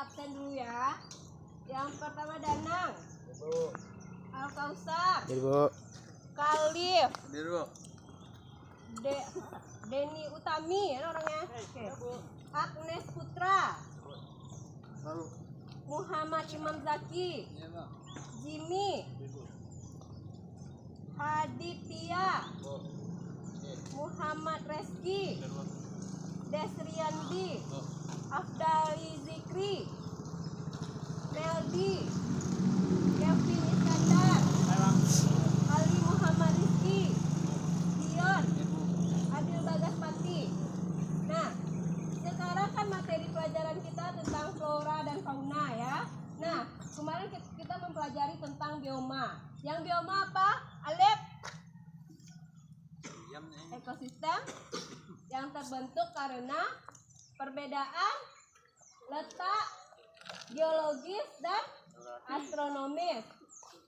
absen dulu ya. Yang pertama Danang, Al-Kausar, Kalif, Denny Utami, ada orangnya. Oke. Agnes Putra, Muhammad Imam Zaki, Jimmy, Haditya, Muhammad Reski, Desriandi, Afdali Zikri, Meldi, Kevin Iskandar, Ali Muhammad Rizki, Dion, Adil Bagaspati. Nah, sekarang kan materi pelajaran kita tentang flora dan fauna ya. Nah, kemarin kita mempelajari tentang bioma. Yang bioma apa? Alep? Ekosistem yang terbentuk karena perbedaan letak geologis dan astronomis.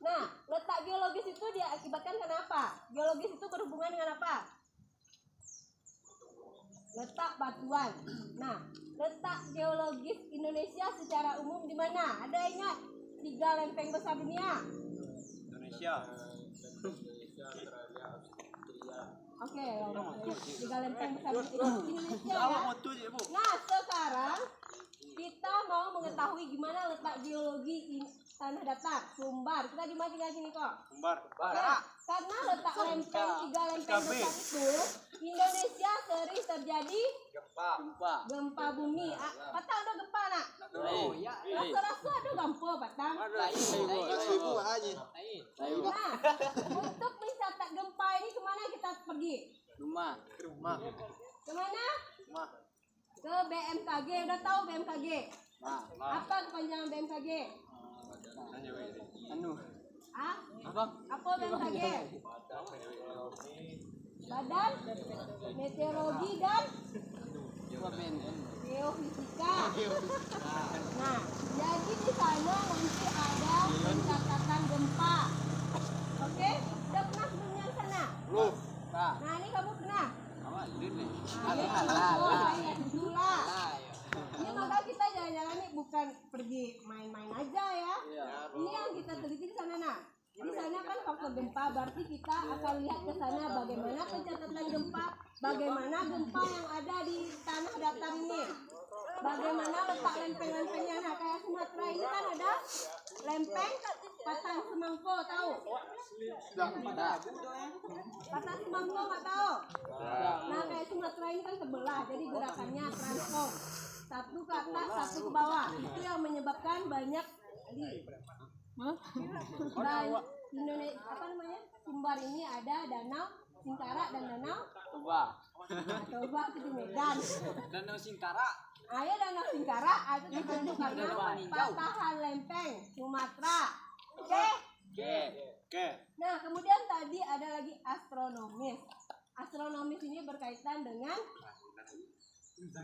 Nah, letak geologis itu diakibatkan kenapa? Geologis itu berhubungan dengan apa? Letak batuan. Nah, letak geologis Indonesia secara umum di mana? Ada ingat 3 lempeng besar dunia? Indonesia. Oke, 3 lempeng besar Indonesia ya. Nah, sekarang kita mau mengetahui gimana letak geologi tanah datar, sumbar. Kita di mana sini kok? Sumbar. Nah, karena letak lempeng 3 lempeng besar itu, Indonesia sering terjadi gempa bumi. Patang ada gempa nak? Rasa-rasa ada gempa patang. Nah, untuk mencatat gempa ini kemana kita pergi? Rumah. Kemana? Ke BMKG. Udah tahu BMKG? Apa kepanjangan BMKG? Apa BMKG? Badan Meteorologi dan Geofisika. Nah, jadi di sana nanti ada pencatatan gempa. Oke? Udah pernah sebelumnya ke sana? Belum. Nah, ini kamu pernah? Ini maka kita jalan-jalan nih bukan pergi main-main aja ya. Ini yang kita teliti di sana nah. Di sana kan faktor gempa, berarti kita akan lihat ke sana bagaimana pencatatan gempa, bagaimana gempa yang ada di tanah datar ini, bagaimana letak lempeng-lempengnya. Nah, kayak Sumatera ini kan ada lempeng Patang Semangko, tahu? Patang Semangko nggak tahu? Nah, kayak Sumatera ini kan sebelah, jadi gerakannya transform, satu ke atas, satu ke bawah. Itu yang menyebabkan banyak Indonesia apa namanya? Sumbar ini ada Danau Singkara dan Danau Toba. Toba itu di Medan. Danau Singkara. Ayo Danau Singkara itu terbentuk karena patahan lempeng Sumatera. Oke? Nah, kemudian tadi ada lagi astronomis. Astronomis ini berkaitan dengan kita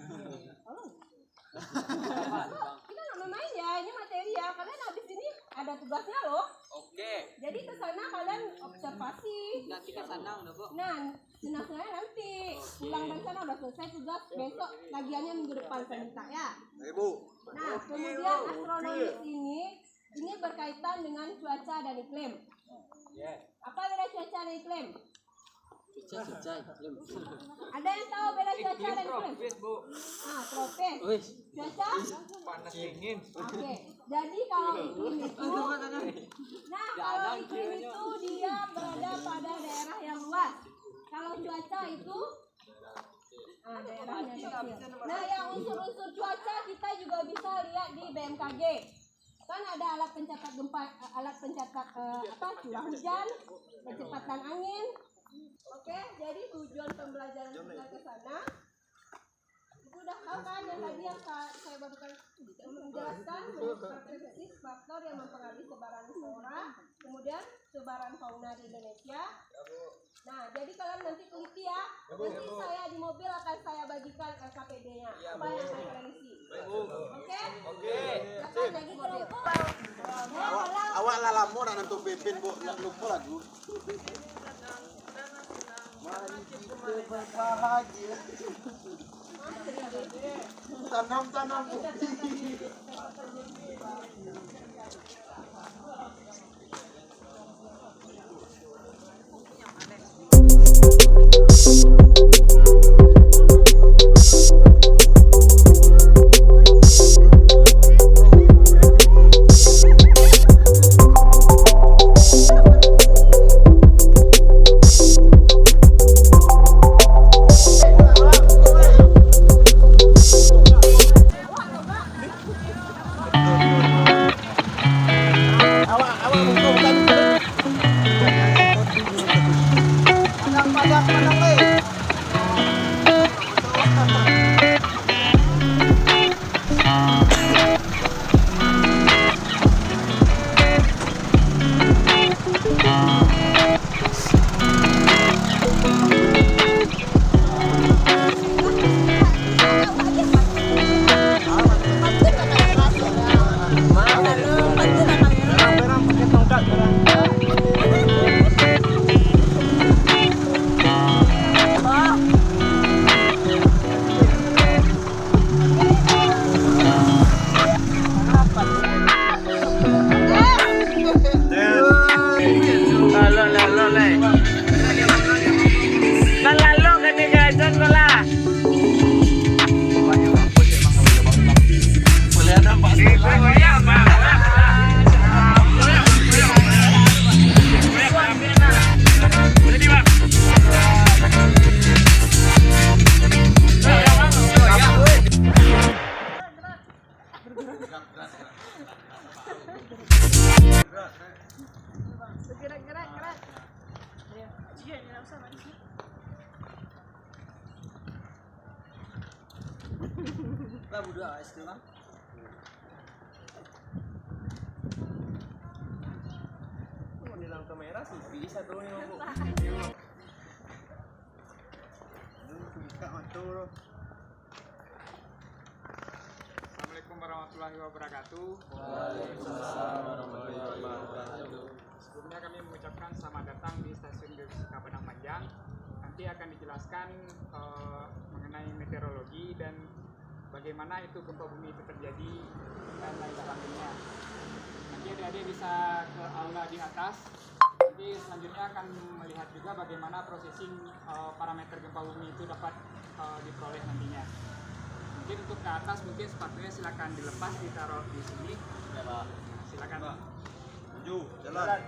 nggak main ya, ini materi ya. Kalian habis ini ada tugasnya loh. Oke. Jadi ke sana kalian observasi. Nanti ke sana udah kok. Nah, jenazahnya nanti pulang dari sana udah selesai tugas, besok lagiannya minggu depan saya minta ya. Nah, kemudian astronomis ini berkaitan dengan cuaca dan iklim. Apa beda cuaca dan iklim? Cuaca iklim. Ada yang tahu beda cuaca dan iklim? Ah, tropis. Cuaca? Panas dingin. Oke. Jadi kalau iklim itu, kalau iklim itu dia berada pada daerah yang luas. Kalau cuaca itu daerahnya kecil. Nah, yang unsur-unsur cuaca kita juga bisa lihat di BMKG. Kan ada alat pencatat gempa, alat pencatat curah hujan, kecepatan angin. Oke, jadi tujuan pembelajaran kita ke sana itu udah tahu kan yang tadi yang saya barusan menjelaskan karakteristik faktor yang mempengaruhi sebaran flora, kemudian sebaran fauna di Indonesia. Nah, jadi kalian nanti teliti ya. Nanti saya di mobil akan saya bagikan LKPD-nya. Apa yang akan kalian isi? Oke? Silakan lagi kelompok. Awak lah lama nak nentu pimpin bu, nak lupa lagu. Mari kita berbahagia. Tanam-tanam kopi. Lah budak istilah. Nilang kamera sih bisa tuh nih Bu. Assalamualaikum warahmatullahi wabarakatuh. Waalaikumsalam warahmatullahi wabarakatuh. Sebelumnya kami mengucapkan selamat datang di stasiun Geofisika Padang Panjang. Nanti akan dijelaskan mengenai meteorologi dan bagaimana itu gempa bumi itu terjadi dan lain sebagainya. Nanti adik-adik bisa ke aula di atas. Nanti selanjutnya akan melihat juga bagaimana processing parameter gempa bumi itu dapat diperoleh nantinya. Mungkin untuk ke atas mungkin sepatunya silakan dilepas, ditaruh di sini. Ya, Pak. Silakan. Maju, jalan.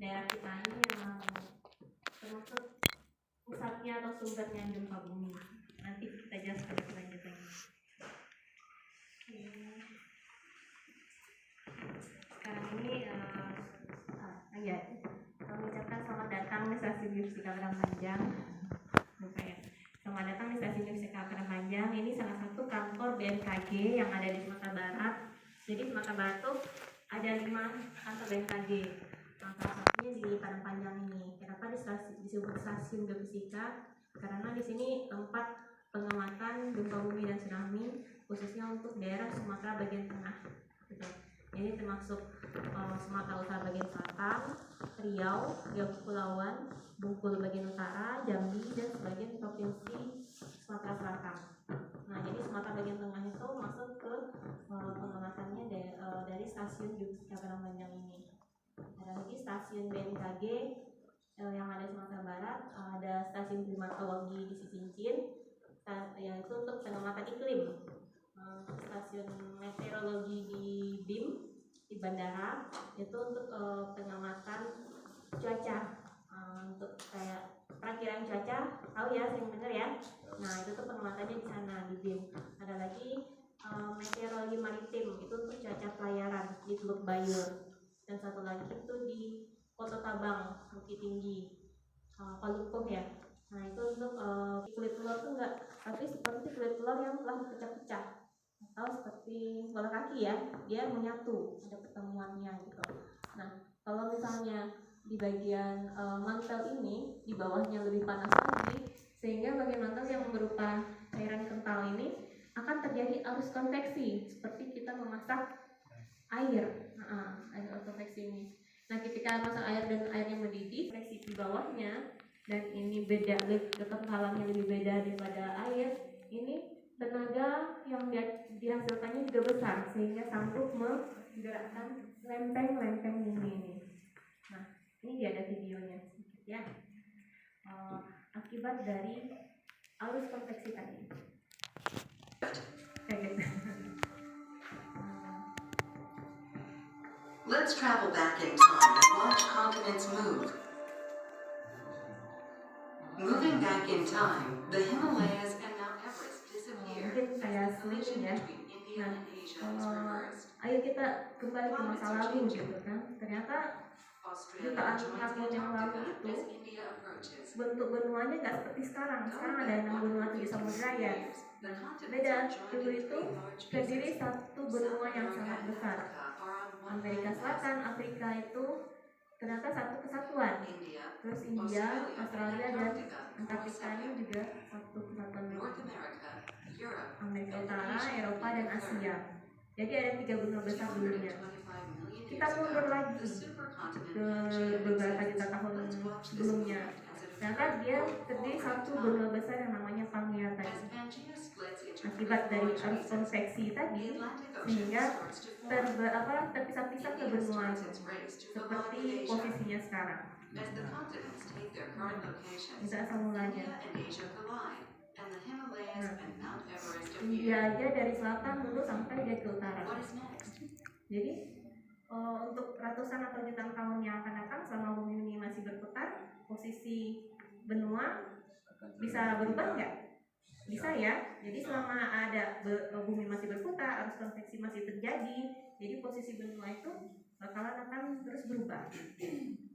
daerah kita ini memang termasuk pusatnya atau sumbernya gempa bumi. Nanti kita Geofisika Padang Panjang. Bukan ya. Selamat datang di Stasiun Geofisika Padang Panjang. Ini salah satu kantor BMKG yang ada di Sumatera Barat. Jadi Sumatera Barat tuh ada 5 kantor BMKG. Nah, salah satunya di Padang Panjang ini. Kenapa disebut Stasiun Geofisika? Karena di sini tempat pengamatan gempa bumi dan tsunami khususnya untuk daerah Sumatera bagian tengah. Gitu. Ini termasuk Sumatera Utara bagian selatan, Riau Kepulauan, Bengkulu bagian utara, Jambi dan sebagian provinsi Sumatera Selatan. Nah, jadi Sumatera bagian tengah itu masuk ke pengamatannya dari stasiun Geofisika Padang Panjang ini. Ada lagi stasiun BMKG yang ada di Sumatera Barat, ada stasiun klimatologi di Sisincin, yaitu untuk pengamatan iklim. Stasiun meteorologi di BIM di bandara itu untuk pengamatan cuaca, untuk kayak perakiraan cuaca, tahu ya, sering dengar ya. Nah, itu tuh pengamatannya di sana di BIM. Ada lagi meteorologi maritim, itu untuk cuaca pelayaran di Teluk Bayur. Dan satu lagi itu di Kota Tabang, Bukit Tinggi, Palupuh ya. Nah, itu untuk kulit telur tuh enggak, tapi seperti kulit telur yang telah dipecah-pecah, atau seperti bola kaki ya, dia menyatu, ada pertemuannya gitu. Nah, kalau misalnya di bagian mantel ini di bawahnya lebih panas lagi, sehingga bagian mantel yang berupa cairan kental ini akan terjadi arus konveksi seperti kita memasak air. Air konveksi ini. Nah, ketika masak air dan airnya mendidih, konveksi di bawahnya dan ini beda, kekentalannya lebih beda daripada air, ini tenaga yang dihasilkannya juga besar sehingga sanggup menggerakkan lempeng-lempeng ini. Nah, ini dia ada videonya sedikit ya. Akibat dari arus konveksi tadi. Kayak gitu. Let's travel back in time and watch continents move. Moving back in time, the Himalayas and Mount Everest disappear. Mungkin saya selisih ya. Nah, ayo kita kembali ke masa lalu gitu kan. Ternyata jutaan tahun yang lalu itu bentuk benuanya nggak seperti sekarang. Sekarang ada 6 benua 7 samudra ya. Nah, beda. Dulu itu terdiri satu benua yang sangat besar. Amerika Selatan, Afrika itu ternyata satu kesatuan. Terus India, Australia dan Antartika ini juga satu kesatuan. Amerika Utara, Eropa dan Asia. Jadi ada 3 benua besar dulunya. Kita mundur lagi ke beberapa juta tahun sebelumnya. Ternyata dia terdiri satu benua besar yang namanya Pangea tadi. Akibat dari arus konveksi tadi, sehingga terpisah-pisah ke benua itu, seperti posisinya sekarang. Kita asal mulanya. Nah, India aja dari selatan dulu sampai dia ke utara. Jadi untuk ratusan atau jutaan tahun yang akan datang, selama bumi ini masih berputar, posisi benua bisa berubah nggak? Bisa ya. Jadi selama ada bumi masih berputar, arus konveksi masih terjadi, jadi posisi benua itu bakalan akan terus berubah.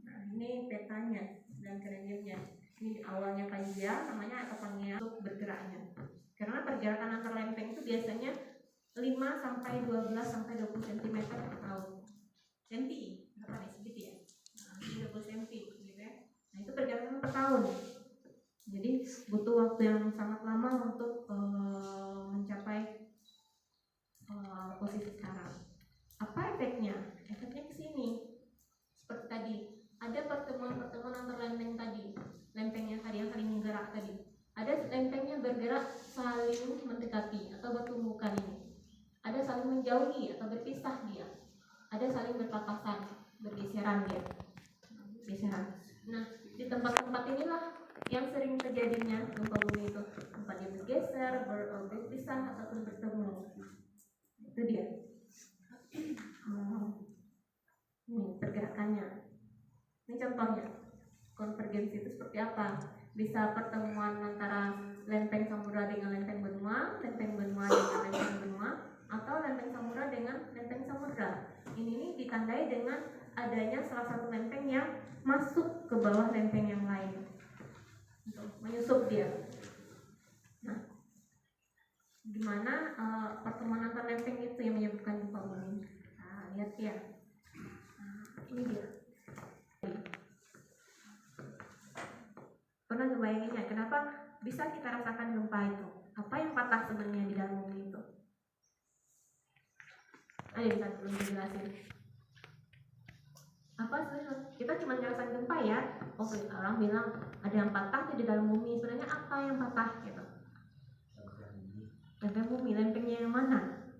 Nah, ini petanya dan kerennya. Ini awalnya Pangea namanya, atau Pangea untuk bergeraknya. Karena pergerakan antar lempeng itu biasanya 5 sampai 12 sampai 20 cm per tahun. Senti, berapa nih segitu ya? 20 cm gitu ya. Nah, itu pergerakan per tahun. Jadi butuh waktu yang sangat lama untuk mencapai posisi sekarang. Apa efeknya? Efeknya ke sini. Seperti tadi, ada pertemuan-pertemuan antar lempeng tadi. Lempengnya tadi yang saling menggerak tadi. Ada lempengnya bergerak saling mendekati atau bertumbukan ini. Ada saling menjauhi atau berpisah dia. Ada saling berpapasan, bergeseran dia. Geseran. Nah, di tempat-tempat inilah yang sering terjadinya gempa bumi itu. Tempatnya bergeser, berpisah ataupun bertemu. Itu dia. Ini pergerakannya. Ini contohnya. Konvergensi itu seperti apa? Bisa pertemuan antara lempeng samudra dengan lempeng benua dengan lempeng benua, atau lempeng samudra dengan lempeng samudra. Ini ditandai dengan adanya salah satu lempeng yang masuk ke bawah lempeng yang lain. menyusup dia. Nah, gimana pertemuan antar lempeng itu yang menyebabkan gempa bumi? Nah, lihat ya. Nah, ini dia. Pernah ngebayanginnya kenapa bisa kita rasakan gempa itu? Apa yang patah sebenarnya di dalam bumi itu? Ayo kita belum dijelasin. Apa sebenarnya? Kita cuma ngerasain gempa ya. Oke, orang bilang ada yang patah di dalam bumi. Sebenarnya apa yang patah gitu? Lempeng bumi, lempengnya yang mana?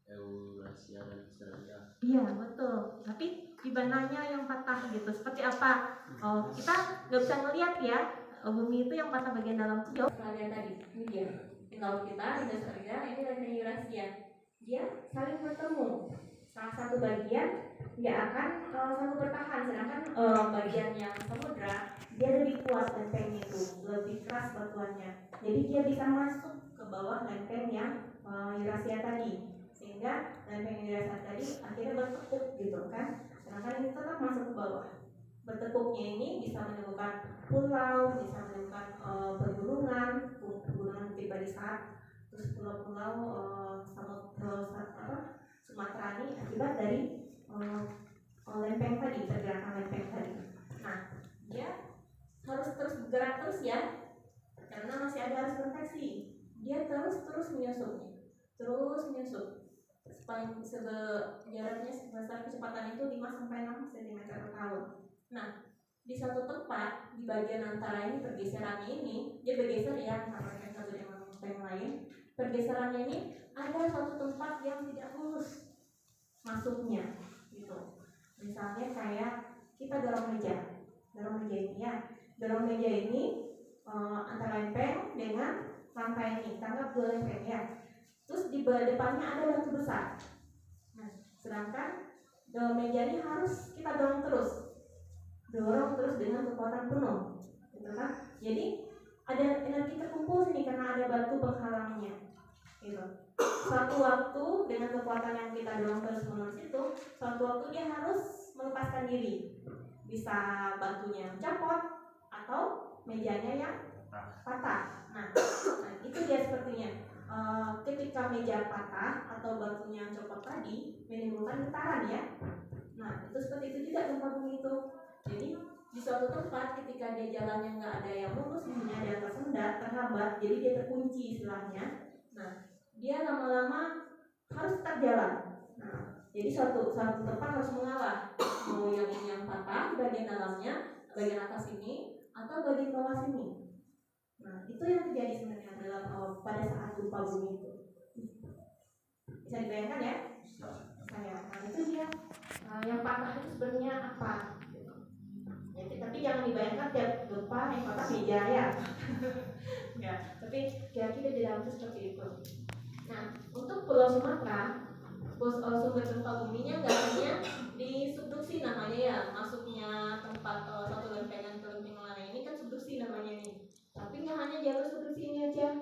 Eurasia dan Australia. Iya betul. Tapi di mananya yang patah gitu? Seperti apa? Oh, kita nggak bisa ngelihat ya. Bumi itu yang patah bagian dalam jauh. Australia tadi, ini dia. Di laut kita, di Australia, ini lempeng Eurasia. Dia saling bertemu. Salah satu bagian dia akan selalu bertahan, sedangkan bagian yang samudra dia lebih kuat lempengnya itu, lebih keras batuannya. Jadi dia bisa masuk ke bawah lempeng yang Eurasia tadi, sehingga lempeng Eurasia tadi akhirnya bertekuk gitu kan. Sedangkan ini tetap masuk ke bawah. Bertekuknya ini bisa menyebabkan pulau, bisa menyebabkan pegunungan tiba di saat, terus pulau-pulau Sumatera ini akibat dari lempeng tadi, pergerakan lempeng tadi. Nah, dia harus terus bergerak terus ya, karena masih ada arus konveksi. Dia terus menyusup, jaraknya sebesar kecepatan itu 5-6 cm per tahun. Nah, di satu tempat di bagian antara ini pergeserannya ini dia bergeser ya, sama dengan satu dengan yang lain. Pergeserannya ini ada satu tempat yang tidak mulus masuknya gitu. Misalnya kayak kita dorong meja ini ya, dorong meja ini antara lempeng dengan lantai ini, anggap 2 lempeng ya. Terus di depannya ada batu besar. Nah, sedangkan dorong meja ini harus kita dorong terus dengan kekuatan penuh, gitu kan? Jadi ada energi terkumpul sini karena ada batu penghalangnya, gitu. Suatu waktu dengan kekuatan yang kita dorong terus menerus itu, suatu waktu dia harus melepaskan diri. Bisa batunya copot atau mejanya yang patah. Nah itu dia sepertinya. Ketika meja patah atau batunya copot tadi menimbulkan getaran ya. Nah itu seperti itu juga gempa bumi itu. Jadi di suatu tempat ketika dia jalannya nggak ada yang mulus, misalnya ada yang tersendat, terhambat, jadi dia terkunci istilahnya. Nah dia lama-lama harus tetap jalan. Nah jadi suatu tempat harus mengalah, mau yang ini yang patah bagian dalamnya, bagian atas ini atau bagian bawah sini. Nah itu yang terjadi sebenarnya dalam pada saat gempa bumi itu. Bisa dibayangkan ya? Nah itu dia yang patah itu sebenarnya apa? Ya, tapi jangan dibayangkan tiap gempa yang patah meja ya. Ya, tapi kira-kira di dalam itu seperti itu. Nah untuk Pulau Sumatera, sumber gempa buminya nggak hanya di subduksi namanya ya, masuknya tempat satu lempengan ke lempeng lain ini kan subduksi namanya nih. Tapi nggak hanya jalur subduksi ini aja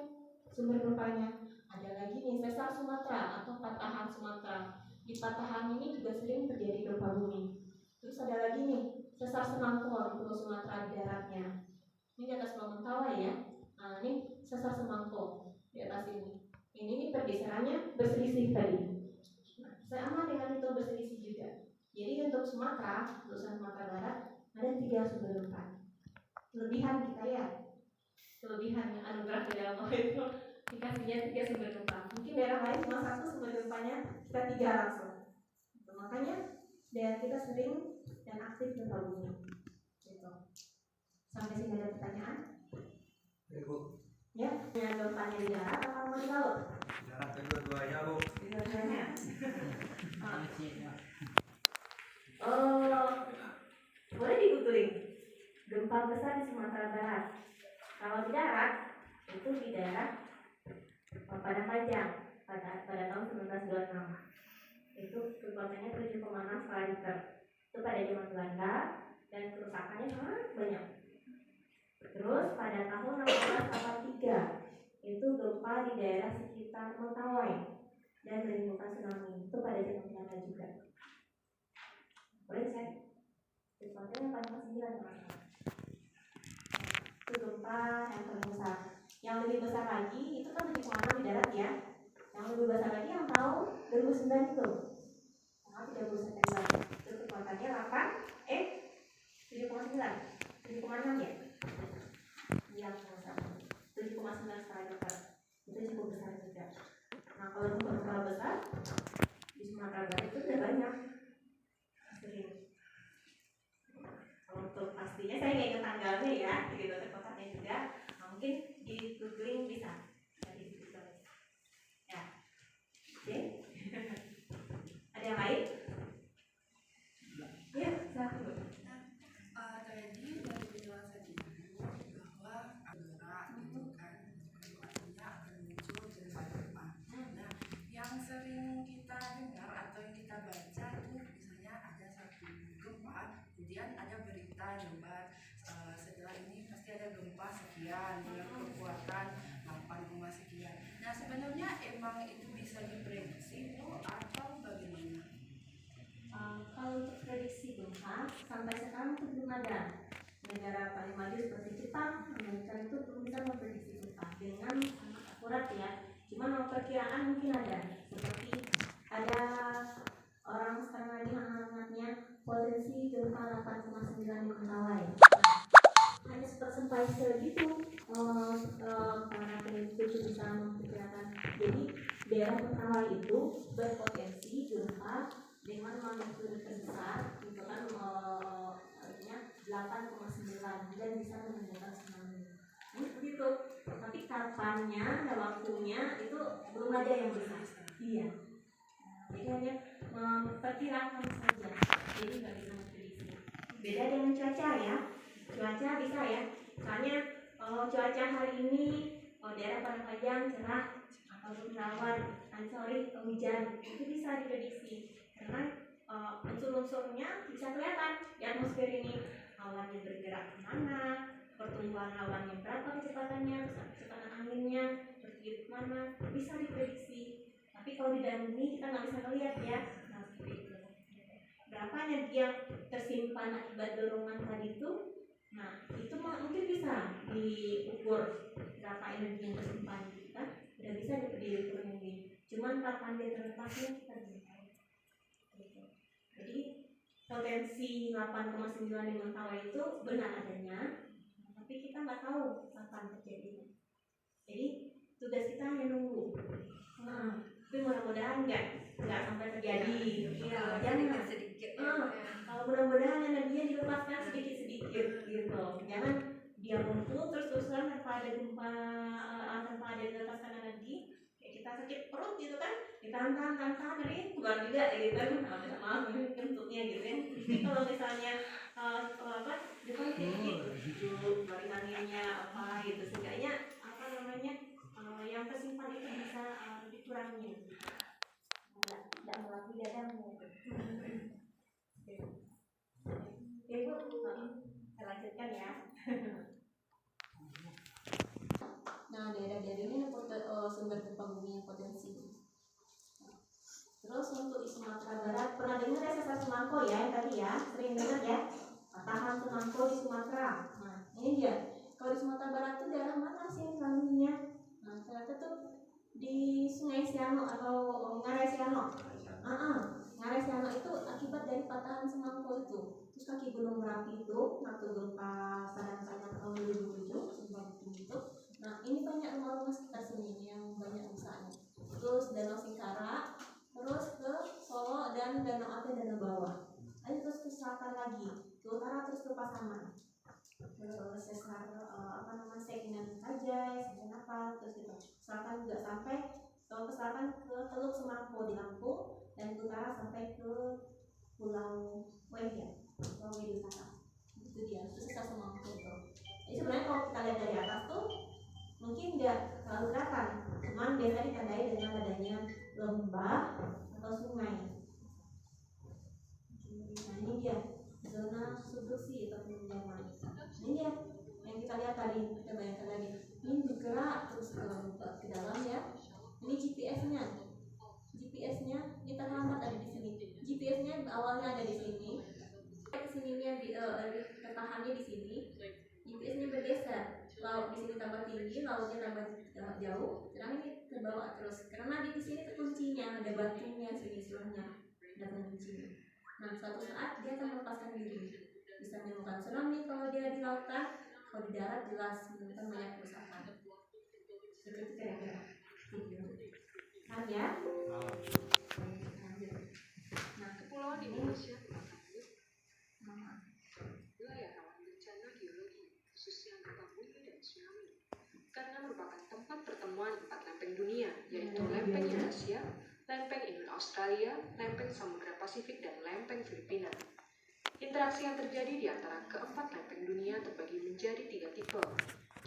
sumber gempanya, ada lagi nih sesar Sumatera atau patahan Sumatera. Di patahan ini juga sering terjadi gempa bumi. Terus ada lagi nih sesar Semangko di Pulau Sumatera di daratnya. Ini di atas Pulau Mentawai ya. Nah ini sesar Semangko di atas ini. Ini nih pergeserannya berselisih tadi. Sama dengan itu berselisih juga. Jadi untuk Sumatera, Sumatera Barat ada 3 sumber gempa. Kelebihan kita ya, kelebihan anugerah dari Allah itu dikasihnya 3 sumber gempa. Mungkin daerah lain cuma 1 sumber gempanya, kita 3 langsung. Makanya daerah kita sering dan aktif gempa bumi. Gitu. Sampai sini ada pertanyaan? Ya, yang gempanya di darat atau mau di laut? Darat kedua-duanya Bu. Dua-duanya. Boleh digugurin gempa besar di Sumatera Barat. Kalau di darat itu di daerah Padang Panjang pada tahun 1926. Itu kekuatannya 7,6 skala Richter. Itu pada zaman Belanda dan kerusakannya sangat banyak. Terus pada tahun 1983 itu gempa di daerah sekitar Mentawai dan menimbulkan tsunami. Itu pada zaman Belanda juga. Boleh saya? Kekuatannya pada 9 skala. gempa yang paling besar. Yang lebih besar lagi itu kan 7,6 di darat ya. Yang lebih besar lagi yang tahu 2009 itu. Tanggal 30 September. Itu kekuatannya 7,6 ya? Iya, 7,9 skala Richter. Itu cukup besar juga. Nah, kalau gempa besar di Sumatera Barat itu sudah banyak. Sering. Untuk pastinya saya nggak ingat tanggalnya ya, gitu kekuatannya juga. Nah, mungkin di googling bisa dari situ. Ya, oke. Ada yang lain? Ya, silakan Bu. Tadi dari penjelasan Ibu bahwa gerak itu kan artinya akan muncul gempa depan. Nah, yang sering kita dengar atau yang kita baca itu misalnya ada satu gempa, kemudian ada berita gambar setelah ini pasti ada gempa sekian dengan kekuatan 8, sekian. Nah, sebenarnya emang itu bisa diprediksi Bu atau bagaimana? Kalau untuk prediksi gempa sampai sekarang itu belum ada. Negara paling maju seperti Jepang, Amerika itu belum bisa memprediksi gempa dengan sangat akurat ya. Cuma perkiraan mungkin ada. Seperti ada orang sekarang lagi hangat-hangatnya potensi gempa 8,9 di Mentawai. Hanya sampai segitu para peneliti itu bisa memperkirakan. Jadi daerah Mentawai itu berpotensi gempa dengan magnitudo terbesar itu kan artinya 8,9 dan bisa menimbulkan tsunami. Begitu. Tapi kapannya dan waktunya itu belum ada yang bisa. Iya. Jadi hanya memperkirakan saja. Jadi nggak bisa memprediksi. Beda dengan cuaca ya. Cuaca bisa ya. Soalnya cuaca hari ini daerah Padang Panjang cerah ataupun rawan, hujan itu bisa diprediksi. Karena unsur-unsurnya bisa kelihatan di atmosfer ini, awannya bergerak kemana, pertumbuhan awannya berapa kecepatannya, kecepatan anginnya bertiup kemana, bisa diprediksi. Tapi kalau di dalam bumi kita nggak bisa melihat ya. Nah, seperti itu. Berapa energi yang tersimpan akibat dorongan tadi itu? Nah, itu mungkin bisa diukur berapa energi yang tersimpan gitu kan? Udah bisa diukur mungkin. Cuman kapan dia terlepasnya kita belum tahu. Jadi potensi 8,9 di Mentawai itu benar adanya, tapi kita nggak tahu kapan terjadinya. Jadi tugas kita hanya nunggu. Tapi mudah-mudahan nggak sampai terjadi. Iya, jangan sedikit. Kalau mudah-mudahan energinya dilepaskan sedikit-sedikit gitu. Jangan dia muncul terus-terusan tanpa ada gempa, tanpa ada dilepaskan energi. Kayak kita sakit perut gitu kan, ditahan-tahan dari keluar juga gitu kan, maaf bentuknya gitu ya. Jadi kalau misalnya depan sedikit keluarin anginnya apa gitu, seenggaknya yang tersimpan itu bisa dikurangi, tidak melalui dadamu. Oke Bu, kita lanjutkan ya. Nah, daerah-daerah ini sumber gempa bumi yang potensi. Terus untuk di Sumatera Barat, pernah dengar ya sesar Semangko ya yang tadi ya, sering dengar ya, patahan Semangko di Sumatera. Nah, ini dia. Kalau di Sumatera Barat itu daerah mana sih yang dilalaminya? Nah, ternyata tuh di Sungai Siano atau Ngarai Siano. Ngarai Siano itu akibat dari patahan Semangko itu. Terus kaki Gunung Merapi itu waktu gempa Padang tahun 2007 itu. Nah, ini banyak rumah-rumah sekitar sini yang banyak rusaknya. Terus Danau Singkara, terus ke Solo dan Danau Ate dan Danau Bawah. Ayo terus ke selatan lagi, ke utara terus ke Pasaman. Terus sesar Seinan Kajai, Seinan apa, terus gitu. Selatan juga sampai ke selatan ke Teluk Semangko di Lampung dan ke utara sampai ke Pulau Wedia, Pulau Wedia Utara. Itu dia, itu sesar Semangko itu. Jadi sebenarnya kalau kita lihat dari atas tuh mungkin nggak terlalu kelihatan, cuman biasa ditandai dengan adanya lembah atau sungai. Nah, ini dia zona subduksi atau peminjaman. Ini dia yang kita lihat tadi, kita bayangkan lagi. Ini bergerak terus ke dalam ya. Ini GPS-nya. GPS-nya ini terhambat ada di sini. GPS-nya awalnya ada di sini. Kesininya ketahannya di sini. GPS-nya bergeser. Laut di sini tambah tinggi, lautnya tambah jauh, sedangkan ini terbawa terus. Karena di sini tuh kuncinya, ada batunya sini istilahnya, ada kuncinya. Nah, suatu saat dia akan melepaskan diri. Bisa menemukan tsunami kalau dia di lautan, kalau di darat jelas menemukan banyak kerusakan. Seperti itu kira-kira. Kan ya? Nah, Kepulauan Indonesia wilayah rawan bencana geologi, khususnya gempa bumi dan tsunami, karena merupakan tempat pertemuan 4 lempeng dunia, yaitu lempeng Eurasia, lempeng Indo-Australia, lempeng Samudra Pasifik, dan lempeng Filipina. Interaksi yang terjadi di antara keempat lempeng dunia terbagi menjadi 3 tipe.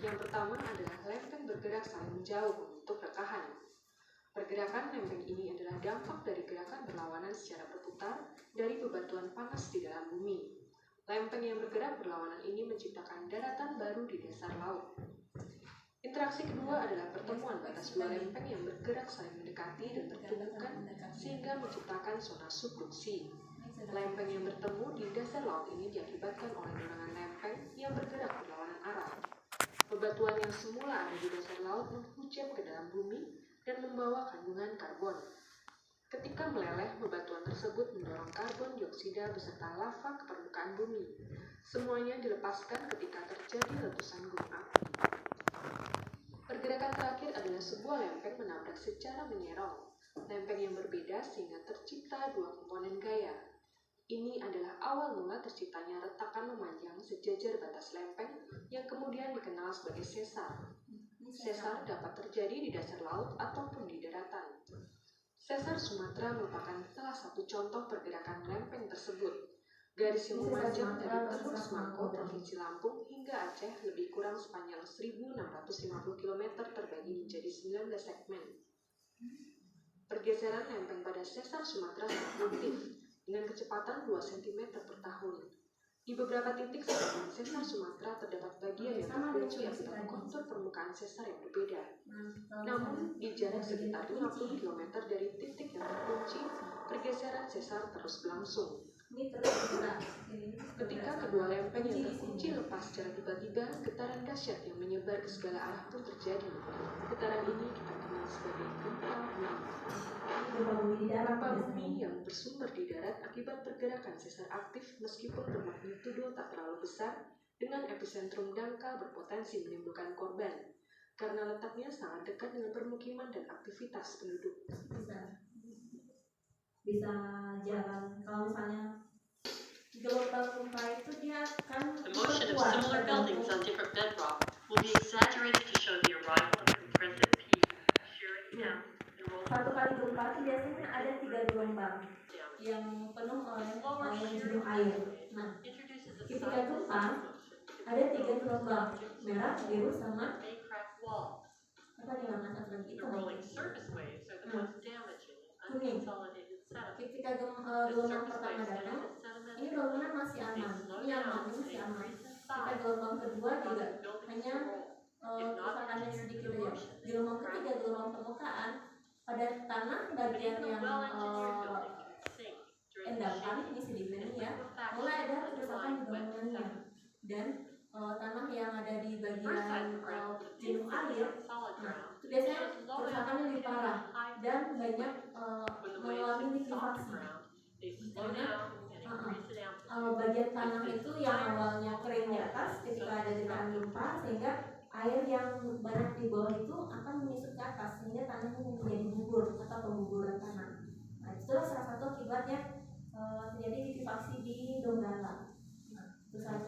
Yang pertama adalah lempeng bergerak saling menjauh membentuk rekahan. Pergerakan lempeng ini adalah dampak dari gerakan berlawanan secara berputar dari bebatuan panas di dalam bumi. Lempeng yang bergerak berlawanan ini menciptakan daratan baru di dasar laut. Interaksi kedua adalah pertemuan batas dua lempeng yang bergerak saling mendekati dan bertumbukan sehingga menciptakan zona subduksi. Lempeng yang bertemu di dasar laut ini diakibatkan oleh dorongan lempeng yang bergerak berlawanan arah. Bebatuan yang semula ada di dasar laut menghujam ke dalam bumi dan membawa kandungan karbon. Ketika meleleh, bebatuan tersebut mendorong karbon dioksida beserta lava ke permukaan bumi. Semuanya dilepaskan ketika terjadi letusan gunung api. Pergerakan terakhir adalah sebuah lempeng menabrak secara menyerong. Lempeng yang berbeda sehingga tercipta dua komponen gaya. Ini adalah awal mula terciptanya retakan memanjang sejajar batas lempeng yang kemudian dikenal sebagai sesar. Sesar dapat terjadi di dasar laut ataupun di daratan. Sesar Sumatera merupakan salah satu contoh pergerakan lempeng tersebut. Garis yang memanjang dari Teluk Semangko, Provinsi Lampung hingga Aceh lebih kurang sepanjang 1.650 km terbagi menjadi 19 segmen. Pergeseran lempeng pada sesar Sumatera fluktuatif dengan kecepatan 2 cm per tahun. Di beberapa titik sepanjang sesar Sumatera terdapat bagian yang terkunci akibat kontur permukaan sesar yang berbeda. Namun, di jarak sekitar 50 km dari titik yang terkunci, pergeseran sesar terus berlangsung. Ketika kedua lempeng yang terkunci lepas secara tiba-tiba, getaran dahsyat yang menyebar ke segala arah pun terjadi. Getaran ini kita kenal sebagai gempa bumi. Gempa bumi yang bersumber di darat akibat pergerakan sesar aktif meskipun bermagnitudo tak terlalu besar, dengan epicentrum dangkal berpotensi menimbulkan korban, karena letaknya sangat dekat dengan permukiman dan aktivitas penduduk. Bisa jalan kalau misalnya gelombang gempa itu dia kan The motion of similar buildings on different bedrock will be exaggerated to show the arrival of a compressive peak, shearing down and rolling satu kali gempa itu biasanya ada 3 gelombang down. yang penuh oleh Lower shear jenuh air. Nah, introduces a ketika sideways gempa motion ada 3 gelombang, merah, biru, sama may crack walls. apa nih nama satu lagi The itu? rolling surface waves are the ones damaging Kuning. unconsolidated sediment. Ketika The gelombang surface pertama waves datang, enter sediment. ini bangunan masih They aman, slow ini aman, down ini and masih aman. increase in Ketika size. gelombang kedua juga Causing buildings hanya to roll. If not kerusakannya engineered sedikit to aja. motion, Gelombang ketiga, gelombang permukaan, pada tanah but bagian even a yang well-engineered building can sink during the endapan shaking ini sedikit and ya, liquefaction mulai ada of kerusakan di underlying wet bangunannya, sediment. dan tanah yang ada di The first bagian type of ground is jenuh basically air, on solid nah ground. itu biasanya Shows low kerusakannya lebih amplitude parah and high dan frequency banyak waves. When the waves mengalami hit soft likuifaksi. ground, they slow Karena down and increase in amplitude. bagian tanah itu yang awalnya kering di atas ketika ada getaran gempa, sehingga air yang banyak di bawah itu akan menyusut ke atas sehingga tanahnya menjadi gugur atau pengguguran tanah. Nah, itulah salah satu akibatnya terjadi likuifaksi di Donggala. Nah, itu salah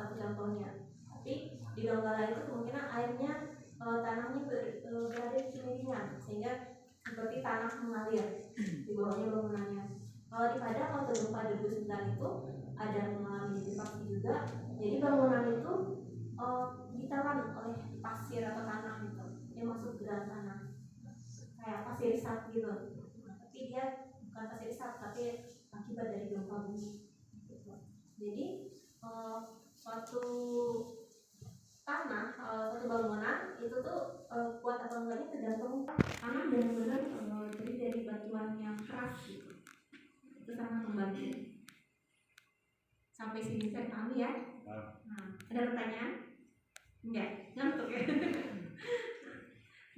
satu contohnya. Tapi di Donggala itu kemungkinan airnya tanahnya berada di kemiringan sehingga seperti tanah mengalir di bawahnya bangunannya. Kalau di Padang waktu gempa 2009 itu ada mengalami likuifaksi juga. Jadi bangunan itu ditelan oleh pasir atau tanah gitu yang masuk ke dalam tanah, kayak pasir risat gitu. Tapi dia bukan pasir risat, tapi akibat dari gempa bumi gitu. Jadi suatu tanah, suatu bangunan itu tuh kuat atau enggaknya tergantung tanah benar-benar jadi dari batuan yang keras gitu. Itu sangat membantu. Sampai sini saya pahami ya. Nah, ada pertanyaan? Enggak, ngantuk ya.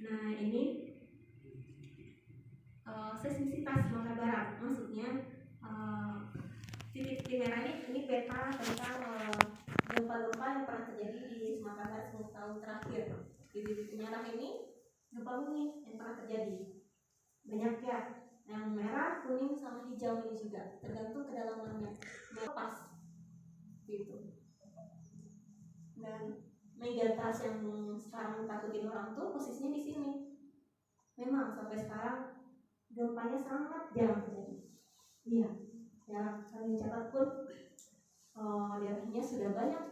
Nah, ini seismisitas Sumatera Barat, maksudnya titik merah ini peta tentang gempa-gempa yang pernah terjadi di Sumatera Barat 10 tahun terakhir. Di titik merah ini gempa bumi yang pernah terjadi banyak ya. Yang merah, kuning, sama hijau ini juga tergantung kedalamannya. Merah pas gitu. Dan megatrust yang sekarang takutin orang tuh posisinya di sini. Memang sampai sekarang gempanya sangat jarang terjadi. Iya, ya kami catat pun daerahnya sudah banyak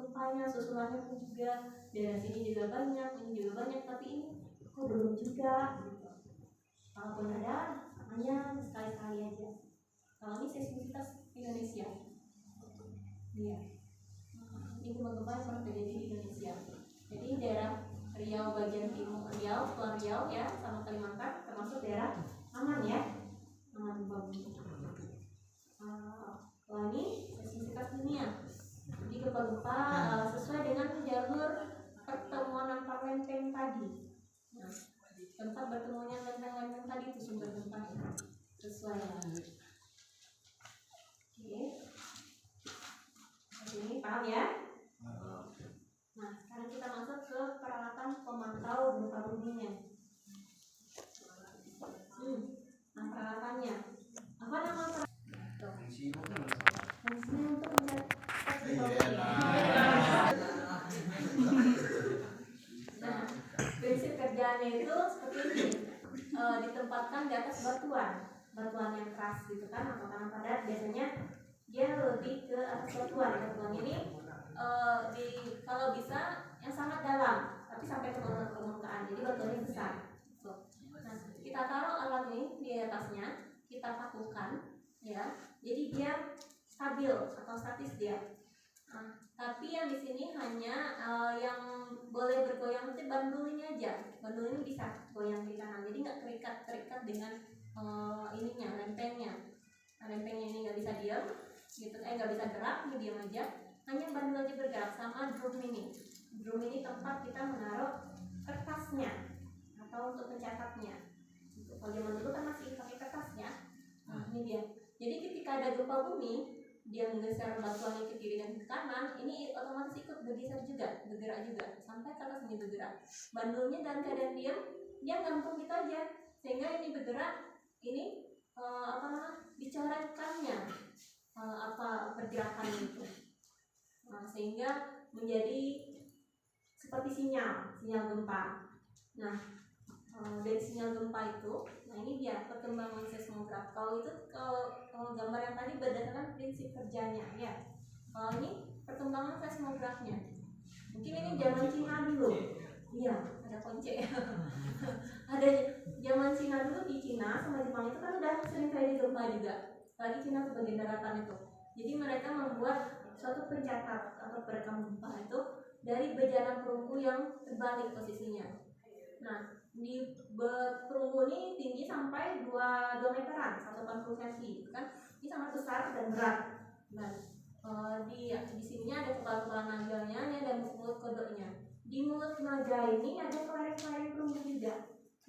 gempanya, susulannya pun juga daerah sini juga banyak, ini juga banyak, tapi ini kok belum juga. Gitu. Kalaupun ada, hanya sekali-kali aja. Kalau ini seismisitas Indonesia. Iya. Ini gempa-gempa yang pernah terjadi di Indonesia. Jadi daerah Riau bagian timur, Riau, Kepulauan Riau ya, sama Kalimantan termasuk daerah aman ya, aman bumi. Ini seismisitas dunia. Jadi gempa-gempa sesuai dengan jalur pertemuan antar lempeng tadi. Nah, tempat bertemunya lempeng-lempeng tadi itu sumber gempanya sesuai. Oke. Ini paham ya? Nah, sekarang kita masuk ke peralatan pemantau gempa buminya. Nah, peralatannya apa nama peralatan? Fungsinya untuk mencatat Nah, prinsip kerjanya itu seperti ini. Ditempatkan di atas batuan yang keras gitu kan, atau tanah padat. Biasanya dia lebih ke atas batuan ini kalau bisa yang sangat dalam, tapi sampai ke permukaan. Jadi batuannya besar. Nah, kita taruh alat ini di atasnya, kita pakukan, ya. Jadi dia stabil atau statis dia. Nah, tapi yang di sini hanya yang boleh bergoyang itu bandul ini aja. Bandul ini bisa goyang di kanan, jadi nggak terikat dengan ininya, lempengnya. Nah, lempengnya ini nggak bisa diam, gitu. Nggak bisa gerak, ini diam aja. Hanya bandul aja bergerak. Sama drum ini. Drum ini tempat kita menaruh kertasnya atau untuk mencatatnya. Kalau zaman dulu kan masih pakai kertasnya. Nah, ini dia. Jadi ketika ada gempa bumi, dia menggeser batuannya ke kiri dan ke kanan, ini otomatis ikut bergeser juga, bergerak juga, sampai ke atas ini bergerak. Bandulnya dalam keadaan diam, dia gantung gitu aja, sehingga ini bergerak, ini dicoretkannya pergerakan itu. Nah, sehingga menjadi seperti sinyal gempa. Nah, dari sinyal gempa itu, nah ini dia perkembangan seismograf. Kalau gambar yang tadi berdasarkan prinsip kerjanya ya. Kalau ini perkembangan seismografnya. Mungkin ini zaman Cina dulu. Iya, ada konce ya. Ada zaman Cina dulu, di Cina sama Jepang itu kan udah sering kali gempa juga. Lagi Cina tuh bagian daratan itu. Jadi mereka membuat suatu pencatat atau perekam gempa itu dari bejana perunggu yang terbalik posisinya. Nah, di perunggu ini tinggi sampai 2 meteran, 180 cm kan, ini sangat besar dan berat. Nah, di sininya ada kepala naganya, ini ada mulut kodoknya. Di mulut naga ini ada kelereng-kelereng perunggu juga.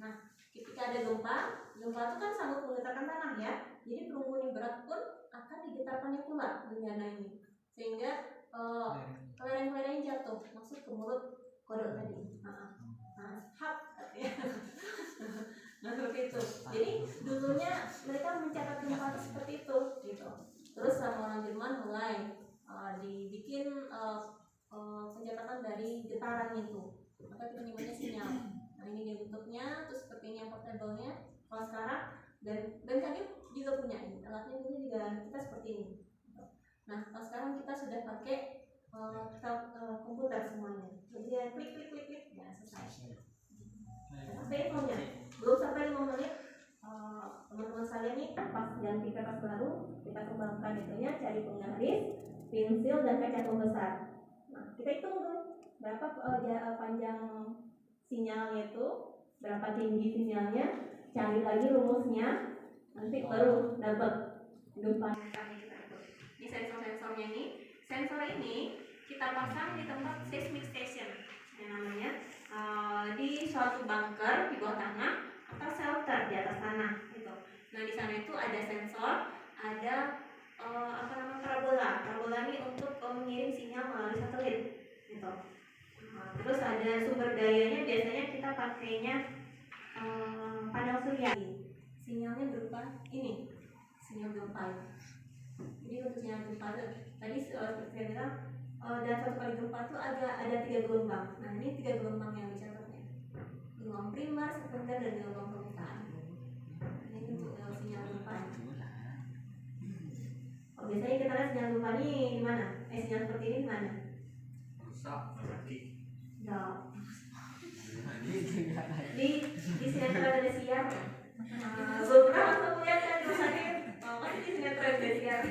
Nah, ketika ada gempa itu kan sanggup menggetarkan tanah ya. Jadi perunggu ini berat pun akan digetarkannya pula bejana ini, sehingga kelereng-kelereng jatuh masuk ke mulut kodok tadi. Nah, seperti itu. Jadi dulunya mereka mencatat gempa seperti itu, gitu. Terus sama orang Jerman mulai dibikin pencatatan dari getaran itu, maka kita nyebutnya sinyal. Nah, ini dia bentuknya, terus seperti ini yang portable-nya. Kalau sekarang dan BMKG juga punya ini alatnya, ini juga kita seperti ini. Nah, kalau sekarang kita sudah pakai komputer semuanya. Jadi klik, ya selesai. Sampai infonya belum sampai 5 menit, teman-teman sekalian nih pas ganti kertas baru, kita kembangkan itunya, cari penggaris, pensil dan kaca pembesar. Nah, kita hitung tuh berapa panjang sinyalnya itu, berapa tinggi sinyalnya, cari lagi rumusnya, nanti baru dapat gempa. Ini sensor-sensornya ini sensor ini kita pasang di tempat seismic station, yang namanya di suatu bunker di bawah tanah atau shelter di atas tanah gitu. Nah di sana itu ada sensor, ada parabola ini untuk mengirim sinyal melalui satelit gitu. Terus ada sumber dayanya, biasanya kita pakainya panel surya. Sinyalnya berupa ini, sinyal gempa. Jadi untuk sinyal gempa tadi seperti saya bilang, dalam satu kali gempa itu ada 3 gelombang. Nah ini 3 gelombang yang dicatatnya, gelombang primer, sekunder, dan gelombang permukaan. Ini untuk sinyal gempa. Biasanya kita lihat sinyal gempa ini di mana? Sinyal seperti ini di mana? Rusak, mati. Ya. Di sinetron ada siar. Belum pernah langsung melihat kan di rumah sakit. Masih di sinetron ada siar.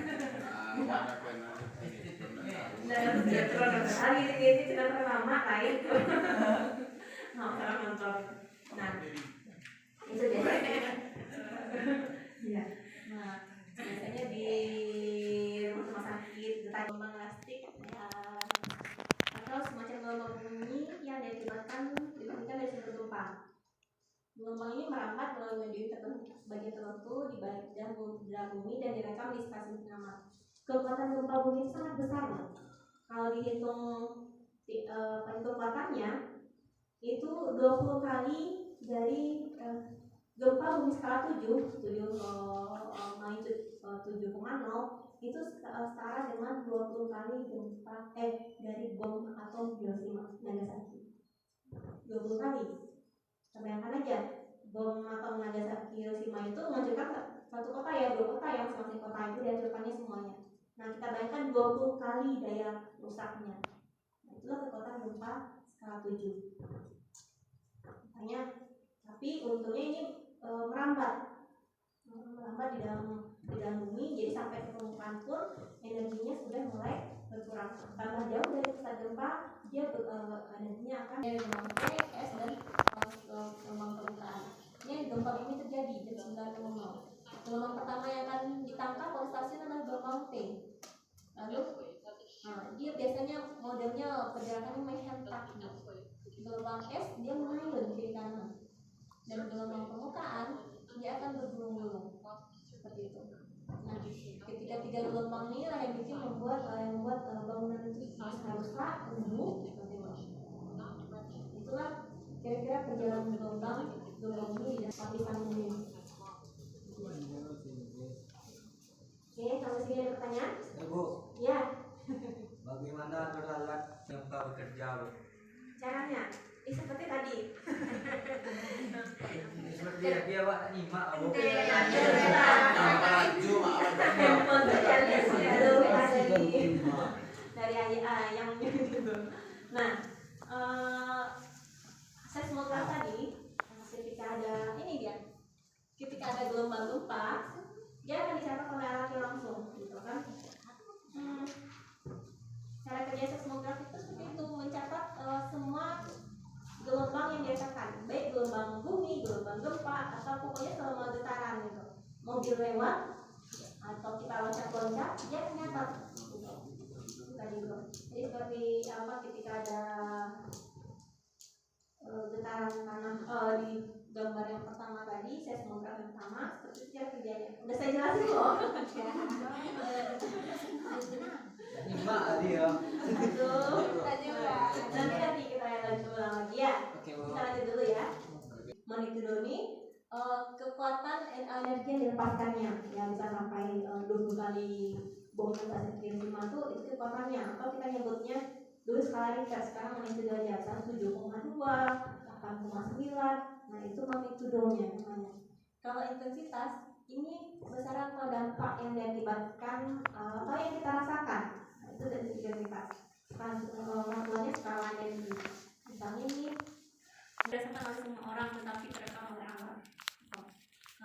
Dalam sinetron hari ini sinetron lama lain. Orang nonton. Nah, itu biasanya. Ya. Nah, biasanya di rumah sakit detak gelombang elastik ya, atau semacam gelombang bunyi yang diakibatkan dari sumber gempa. Gelombang ini merambat melalui medium bagian tertentu di balik dalam bumi dan direkam di stasiun pengamat. Kekuatan gempa bumi itu sangat besar loh. Kalau dihitung kekuatannya itu 20 kali dari gempa bumi skala 7 magnitude 7,0 itu setara dengan 20 kali gempa dari bom atom Hiroshima Nagasaki. 20 kali. Bayangkan aja, bom atom Nagasaki Hiroshima itu menghancurkan satu kota ya, 2 kota yang masing-masing kota itu dihancurkannya semuanya. Nah kita bayangkan 20 kali daya rusaknya. Nah, itulah kekuatan gempa skala 7. Makanya, tapi untungnya ini merambat di dalam bumi, jadi sampai ke permukaan pun energinya sudah mulai berkurang. Tambah jauh dari pusat gempa, dia energinya akan dari gelombang P, S, dan gelombang permukaan. Ini gempa bumi terjadi jam 9.00. Gelombang pertama yang akan ditangkap oleh stasiun adalah gelombang T. Lalu, dia biasanya modelnya pergerakannya menghentak. Gelombang S dia mengayun kiri kanan. Dan gelombang permukaan dia akan bergulung-gulung seperti itu. Nah, ketika 3 gelombang ini lah yang membuat bangunan itu bisa rusak, remuk seperti itu. Itulah kira-kira perjalanan gelombang ini dan lapisan bumi. Oke, sampai sini ada pertanyaan? Ya, Bu. Ya. Bagaimana beralat gempa bekerja, Bu? Caranya seperti tadi. Seperti dia Pak nyimak, Bu. Handphone dari ayam gitu. Nah, seismograf tadi ketika ada gelombang gempa, dia akan dicatat oleh alatnya langsung, gitu kan? Cara kerja seismograf itu seperti itu, mencatat semua gelombang yang dirasakan, baik gelombang bumi, gelombang gempa, atau pokoknya selama getaran gitu. Mobil lewat atau kita loncat-loncat, dia mencatat. Gitu. Tadi bro. Jadi seperti apa ketika ada getaran tanah di gambar yang pertama tadi, seismograf yang pertama, seperti itu cara kerjanya. Udah saya jelasin loh. Nyimak tadi ya. Nanti kita lanjut ulang lagi ya. Kita lanjut dulu ya. Magnitudo ini kekuatan energi yang dilepaskannya, yang bisa sampai 20 kali bom Nagasaki Hiroshima itu kekuatannya, atau kita nyebutnya dulu skala Richter, sekarang magnitudo aja 7,2, 8,9. Nah itu magnitudonya namanya. Kalau intensitas ini besaran atau dampak yang diakibatkan atau yang kita rasakan. Nah, itu dari intensitas. Maksudnya skala energi. Misalnya ini dirasakan oleh semua orang tetapi terekam oleh alat.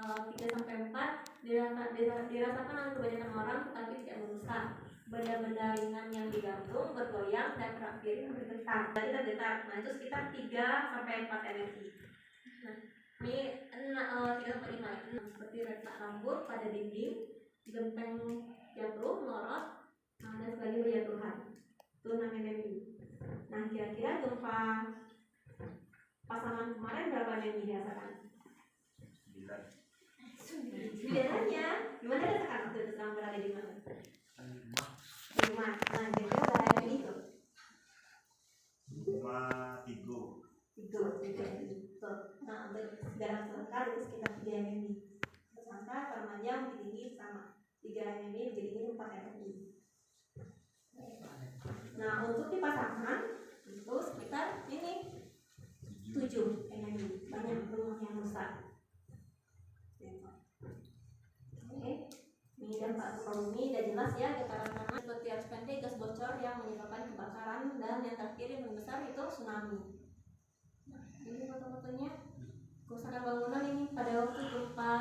3-4 dirasakan oleh kebanyakan orang tetapi tidak merusak. Benda-benda ringan yang digantung, bergoyang, dan terakhir bergetar. Jadi tergetar. Nah itu sekitar 3-4 energi. Nah, ini 3-5 seperti retak rambut pada dinding, genteng jatuh, melorot, dan sebagai berjatuhan. MMI dirasakan? 9 aja. Gimana rasakan waktu itu selama berada di mana? 5. Nah, jadi berada di itu. 3. Nah, dalam sementara itu sekitar 3 MMI. Tersangka Parmanjang lebih tinggi sama 3 MMI lebih tinggi 4 MMI. Nah, untuk dipasangkan itu sekitar ini 7 MMI. Banyak rumah yang rusak. Oke, ini dampak ekonomi udah jelas ya, getaran tanah seperti arus pendek, gas bocor yang menyebabkan kebakaran, dan yang terakhir yang paling besar itu tsunami. Nah, ini foto-fotonya kerusakan bangunan ini pada waktu gempa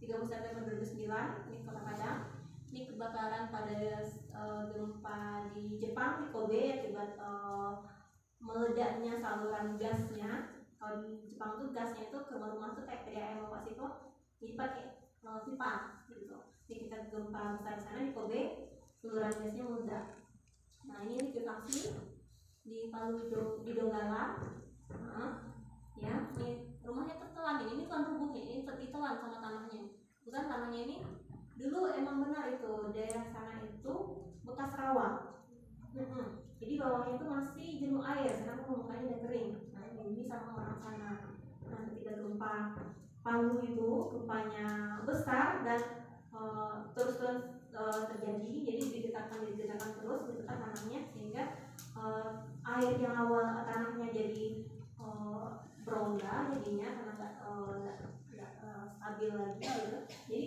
30 September 2009 di Kota Padang. Ini kebakaran pada gempa di Jepang di Kobe akibat meledaknya saluran gasnya. Kalau di Jepang tuh gasnya itu ke rumah-rumah tuh kayak PDAM apa sih kok? Jadi pakai pipa gitu. Jadi kita gempa besar di sana di Kobe, saluran gasnya meledak. Nah, ini likuifaksi di Palu di Donggala. Ya, ini rumahnya tertelan ini bukan rubuhnya, ini ditelan sama tanahnya. Bukan tanahnya ini dulu emang benar itu daerah sana itu bekas rawa. Jadi bawahnya itu masih jenuh air, sekarang permukaannya udah kering. Nah, ini sama orang sana. Nah, ketika gempa Palu itu gempanya besar dan terus terjadi, jadi didetakkan terus mendekat tanahnya, sehingga air yang awal tanahnya jadi berongga jadinya karena nggak stabil lagi gitu. Jadi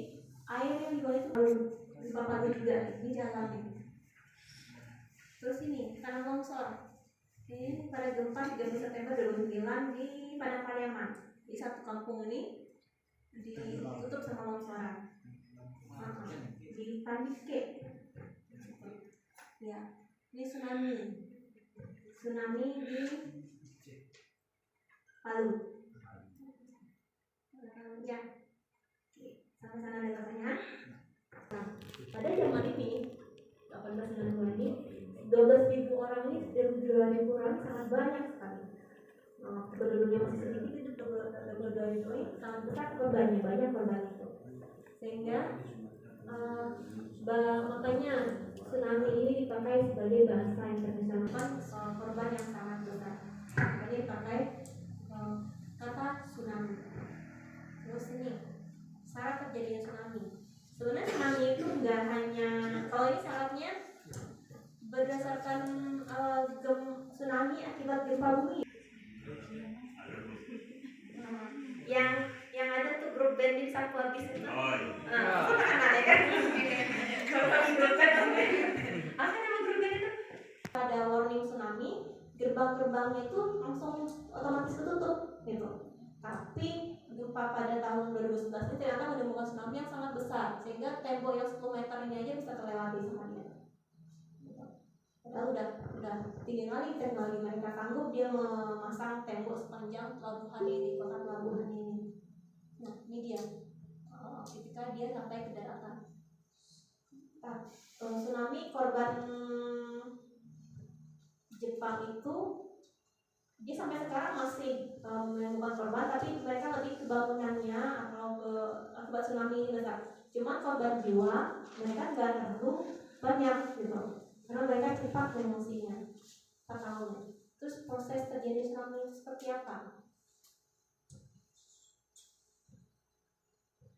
air yang di bawah itu dipapar juga di dalamnya. Terus ini tanah longsor. Ini pada gempa 30 September 2009 di Padang Pariaman. Di satu kampung ini ditutup sama longsoran. Di Pandike. Ya, ini tsunami. Tsunami di Palu. Ya, sampai sana ada katanya. Nah, pada zaman ini 1892 ini 12.000 orang ini 12.000 orang sangat banyak sekali. Penduduknya masih sedikit, itu 12.000 ini sangat besar korbannya, banyak korban itu. Sehingga makanya tsunami ini dipakai sebagai bahasa internasional, korban yang sangat besar. Makanya dipakai kata tsunami. Terus ini syarat terjadinya tsunami. Sebenarnya tsunami itu enggak hanya, kalau ini syaratnya berdasarkan tsunami akibat gempa bumi. Yang ada tuh grup band di Sapu Habis itu. Itu terkenal ya kan? Kalau grup band apa nama grup band itu? Pada warning tsunami, gerbang-gerbangnya itu langsung otomatis ketutup gitu. Tapi gempa pada tahun 2011 ini ternyata menemukan tsunami yang sangat besar, sehingga tembok yang 10 meter ini aja bisa terlewati sama dia. Padahal udah tinggi kali teknologi mereka, sanggup dia memasang tembok sepanjang pelabuhan ini, kota pelabuhan ini. Nah, ini dia ketika dia sampai ke daratan. Nah, tsunami korban Jepang itu dia sampai sekarang masih menemukan korban, tapi mereka lebih ke bangunannya atau ke akibat tsunami ini besar. Cuma korban jiwa mereka nggak terlalu banyak gitu, karena mereka cepat emosinya, tahunya. Terus proses terjadi tsunami seperti apa?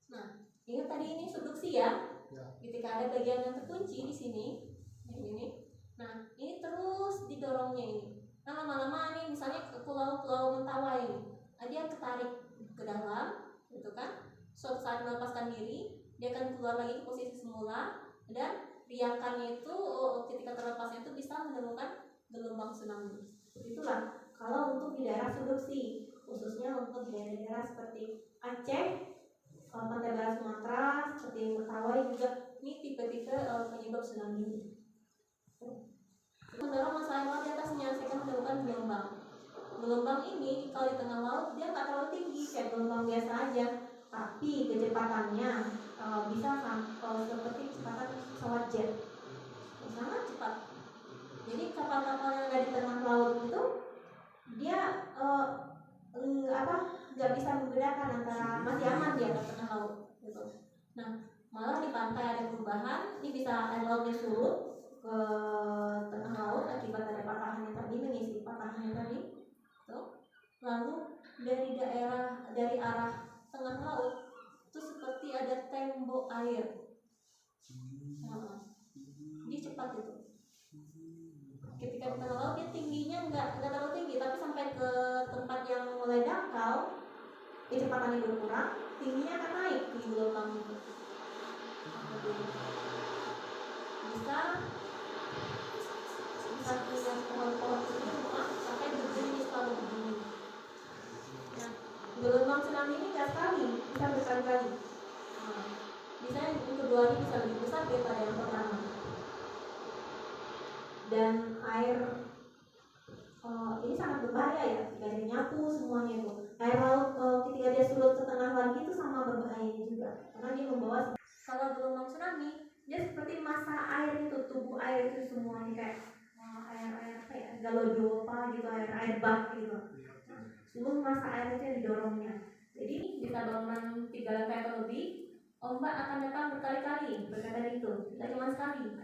Nah, ingat tadi ini subduksi ya. Ketika ada bagian yang terkunci di sini, ini. Nah, ini terus didorongnya ini. Nah, lama-lama nih misalnya ke pulau-pulau Mentawai ini, dia ketarik ke dalam, gitu kan? Suatu saat melepaskan diri, dia akan keluar lagi ke posisi semula, dan riakannya itu ketika terlepasnya itu bisa menemukan gelombang tsunami. Itulah kalau untuk di daerah subduksi, khususnya untuk di daerah-daerah seperti Aceh, pantai barat Sumatera, seperti Mentawai juga, ini tipe-tipe penyebab tsunami ini. Mendorong masalah laut di atasnya, saya akan menemukan gelombang. Gelombang ini kalau di tengah laut dia nggak terlalu tinggi kayak gelombang biasa aja, tapi kecepatannya bisa seperti kecepatan pesawat jet, sangat cepat. Jadi kapal-kapal yang ada di tengah laut itu dia nggak bisa membedakan antara masih aman di atas tengah laut gitu. Nah malah di pantai ada perubahan, ini bisa air lautnya surut ke tengah laut akibat ada patahan yang tadi, mengisi patahan yang tadi tuh. Lalu dari arah tengah laut itu seperti ada tembok air. Dia cepat itu. Ketika di tengah laut dia tingginya nggak terlalu tinggi, tapi sampai ke tempat yang mulai dangkal, kecepatannya berkurang, tingginya akan naik di gelombang itu. Bisa punya pohon-pohon semua sampai berjenis kalau begini. Nah, gelombang tsunami ini nggak sekali, bisa berkali-kali. Bisa yang kedua ini bisa lebih besar daripada yang pertama. Dan air ini sangat berbahaya ya, ketika dia nyapu semuanya itu. Air laut ketika dia surut setengah lagi itu sama berbahayanya juga, karena dia membawa. Kalau gelombang tsunami, dia seperti masa air itu, tubuh air itu semuanya kayak air apa ya, galodopa gitu, air bak gitu. Seluruh masa air itu yang didorongnya. Jadi bisa bangunan 3 lantai atau lebih, ombak akan datang berkali-kali, berkaitan itu, tidak cuma sekali.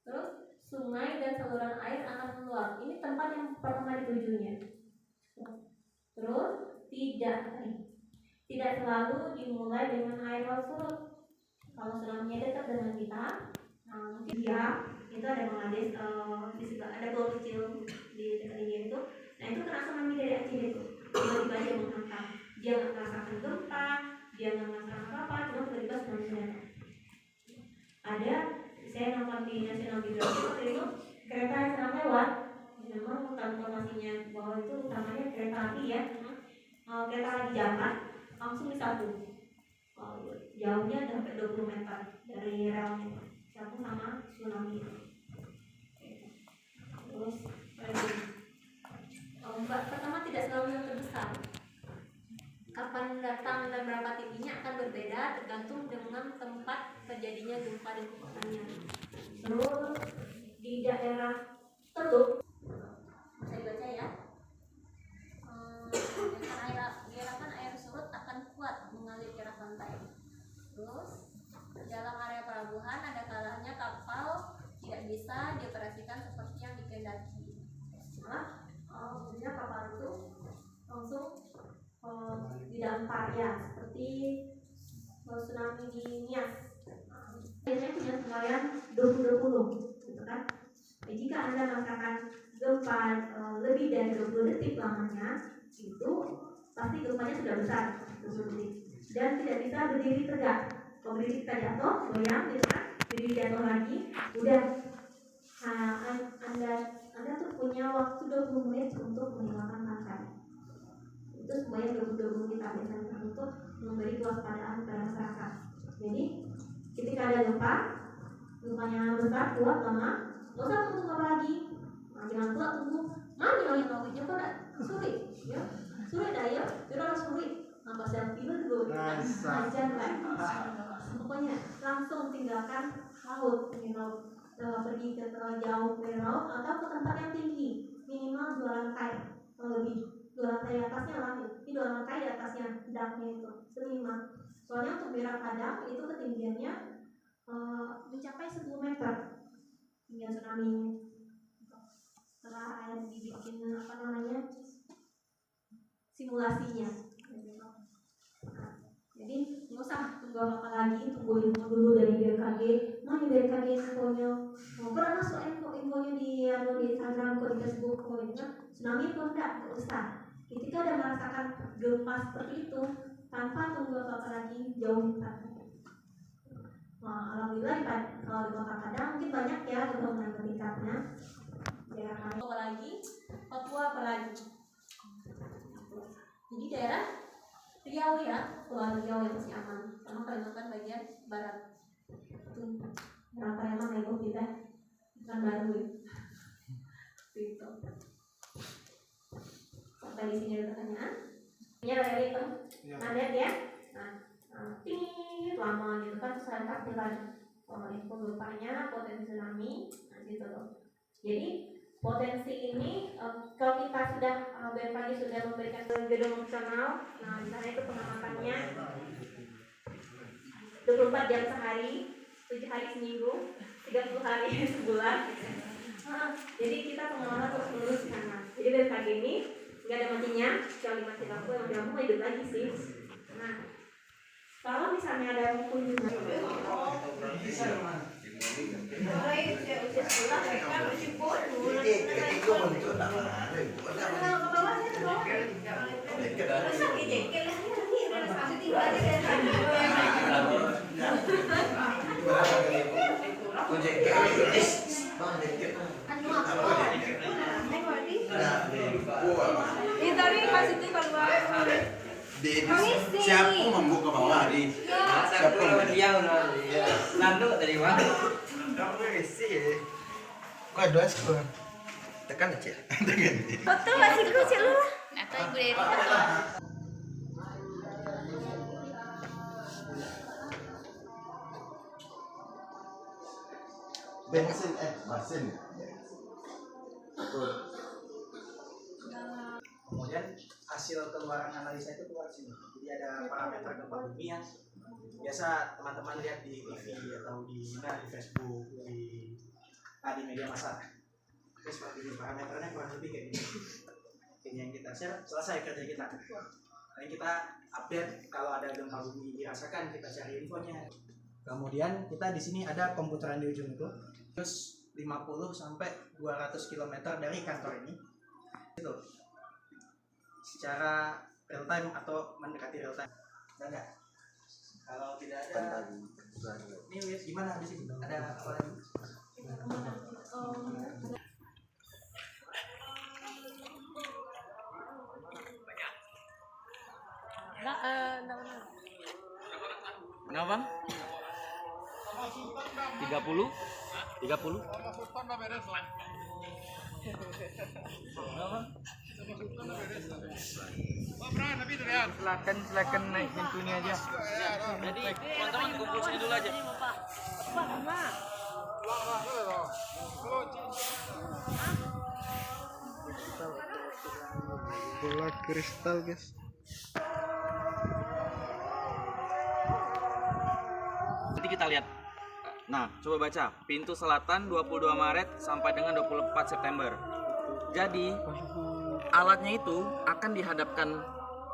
Terus sungai dan saluran air akan meluap. Ini tempat yang pertama ditujunya. Terus tidak selalu dimulai dengan air laut surut. Kalau tsunami dekat dengan kita, mungkin itu ada Bangladesh, di sebelah ada pulau kecil di dekat India itu. Nah itu kena tsunami dari Aceh itu. Tiba-tiba dia menghantam. Dia nggak merasakan gempa, dia nggak merasakan apa-apa, cuma tiba-tiba tsunami datang. Ada, saya nonton di National Geographic itu kereta yang sedang lewat. Memang informasinya bahwa itu utamanya kereta api ya. Kereta lagi jalan, langsung disatu. Jauhnya sampai 20 meter dari relnya, satu sama tsunami. Terus ombak pertama tidak selalu yang terbesar. Kapan datang dan berapa tingginya akan berbeda tergantung dengan tempat terjadinya gempa dan kekuatannya. Terus di daerah Teluk, saya baca ya. Gerakan air surut akan kuat mengalir ke arah pantai. Terus dalam area pelabuhan ada kalanya kapal tidak bisa dioperasikan seperti yang dikehendaki. Maksudnya kapal itu langsung di dalam karya seperti tsunami di Nias. Biasanya punya sekalian 20-20 gitu kan. Jika Anda merasakan gempa lebih dari 20 detik lamanya, itu pasti gempanya sudah besar, 20 detik, dan tidak bisa berdiri tegak. Kalau berdiri kita jatuh, goyang gitu kan, berdiri jatuh lagi, udah. Anda tuh punya waktu 20 menit untuk meninggalkan pantai. Itu semuanya 20 kita biasanya untuk memberi kewaspadaan kepada masyarakat. Jadi ketika ada gempanya besar, kuat, lama, nggak usah tunggu apa lagi. Jangan pula tunggu mana yang mau coba sulit, ya sulit dah ya, tidak sulit. Nampak selfie dulu, jangan. Pokoknya langsung tinggalkan laut, pergi ke terlalu jauh dari laut atau ke tempat yang tinggi, minimal 2 lantai, lebih 2 lantai atasnya langit, ini 2 lantai di atasnya daknya itu seminimal. Soalnya untuk berak padang itu ketinggiannya mencapai 10 meter hingga tsunami. Setelah air dibikin simulasinya. Jadi nggak usah tunggu apa lagi, tunggu info dulu dari BMKG. Mana BMKG infonya? Pernah masuk infonya di Instagram, di Facebook, tsunami itu nggak usah. Ketika ada merasakan gempa seperti itu, tanpa tunggu apa lagi, jauhin pantai. Alhamdulillah kalau di Kota Padang mungkin banyak ya bangunan bertingkatnya. Daerah apalagi Papua apalagi. Jadi daerah Riau ya, Pulau Riau yang masih aman. Karena Kalimantan bagian barat. Itu berapa emang nego kita bukan baru ya. Itu. Sampai di sini ada pertanyaan? Ya dari itu. Ada ya? Lama gitu kan terus saya info gempanya, potensi tsunami, gitu loh. Jadi potensi ini kalau kita sudah BMKG sudah memberikan gedung fungsional, nah di sana itu pengamatannya 24 jam sehari, 7 hari seminggu, 30 hari sebulan. Jadi kita pengamanan terus menerus di sana. Jadi BMKG ini nggak ada matinya, kecuali mati lampu, yang mati lampu hidup lagi sih. Nah, kalau misalnya ada kunjungan Siapa membuka bawah di? Siapa dia udah nanduk tadi mana? Kok ada sekolah? Tekan aja. Betul masih kecil lu lah. Atau Ibu Dewi. Bensin mesin. Kemudian hasil keluaran analisa itu keluar sini. Jadi ada parameter gempa bumi ya. Biasa teman-teman lihat di TV atau di Facebook, di media massa. Oke, seperti ini parameternya kurang lebih kayak gini. Ini yang kita share, selesai kerja kita. Dan kita update kalau ada gempa bumi dirasakan, kita cari infonya. Kemudian kita di sini ada komputeran di ujung itu. Terus 50 sampai 200 km dari kantor ini. Itu. Secara real time atau mendekati real time. Ada. Kalau tidak ada, ini Wis gimana di sini? Ada apa lagi? Kenapa? 30? 30? Silakan naik pintu ini aja. Jadi teman-teman kumpul sini dulu aja. Bola kristal, guys. Nanti kita lihat. Nah, coba baca. Pintu selatan 22 Maret sampai dengan 24 September. Jadi, alatnya itu akan dihadapkan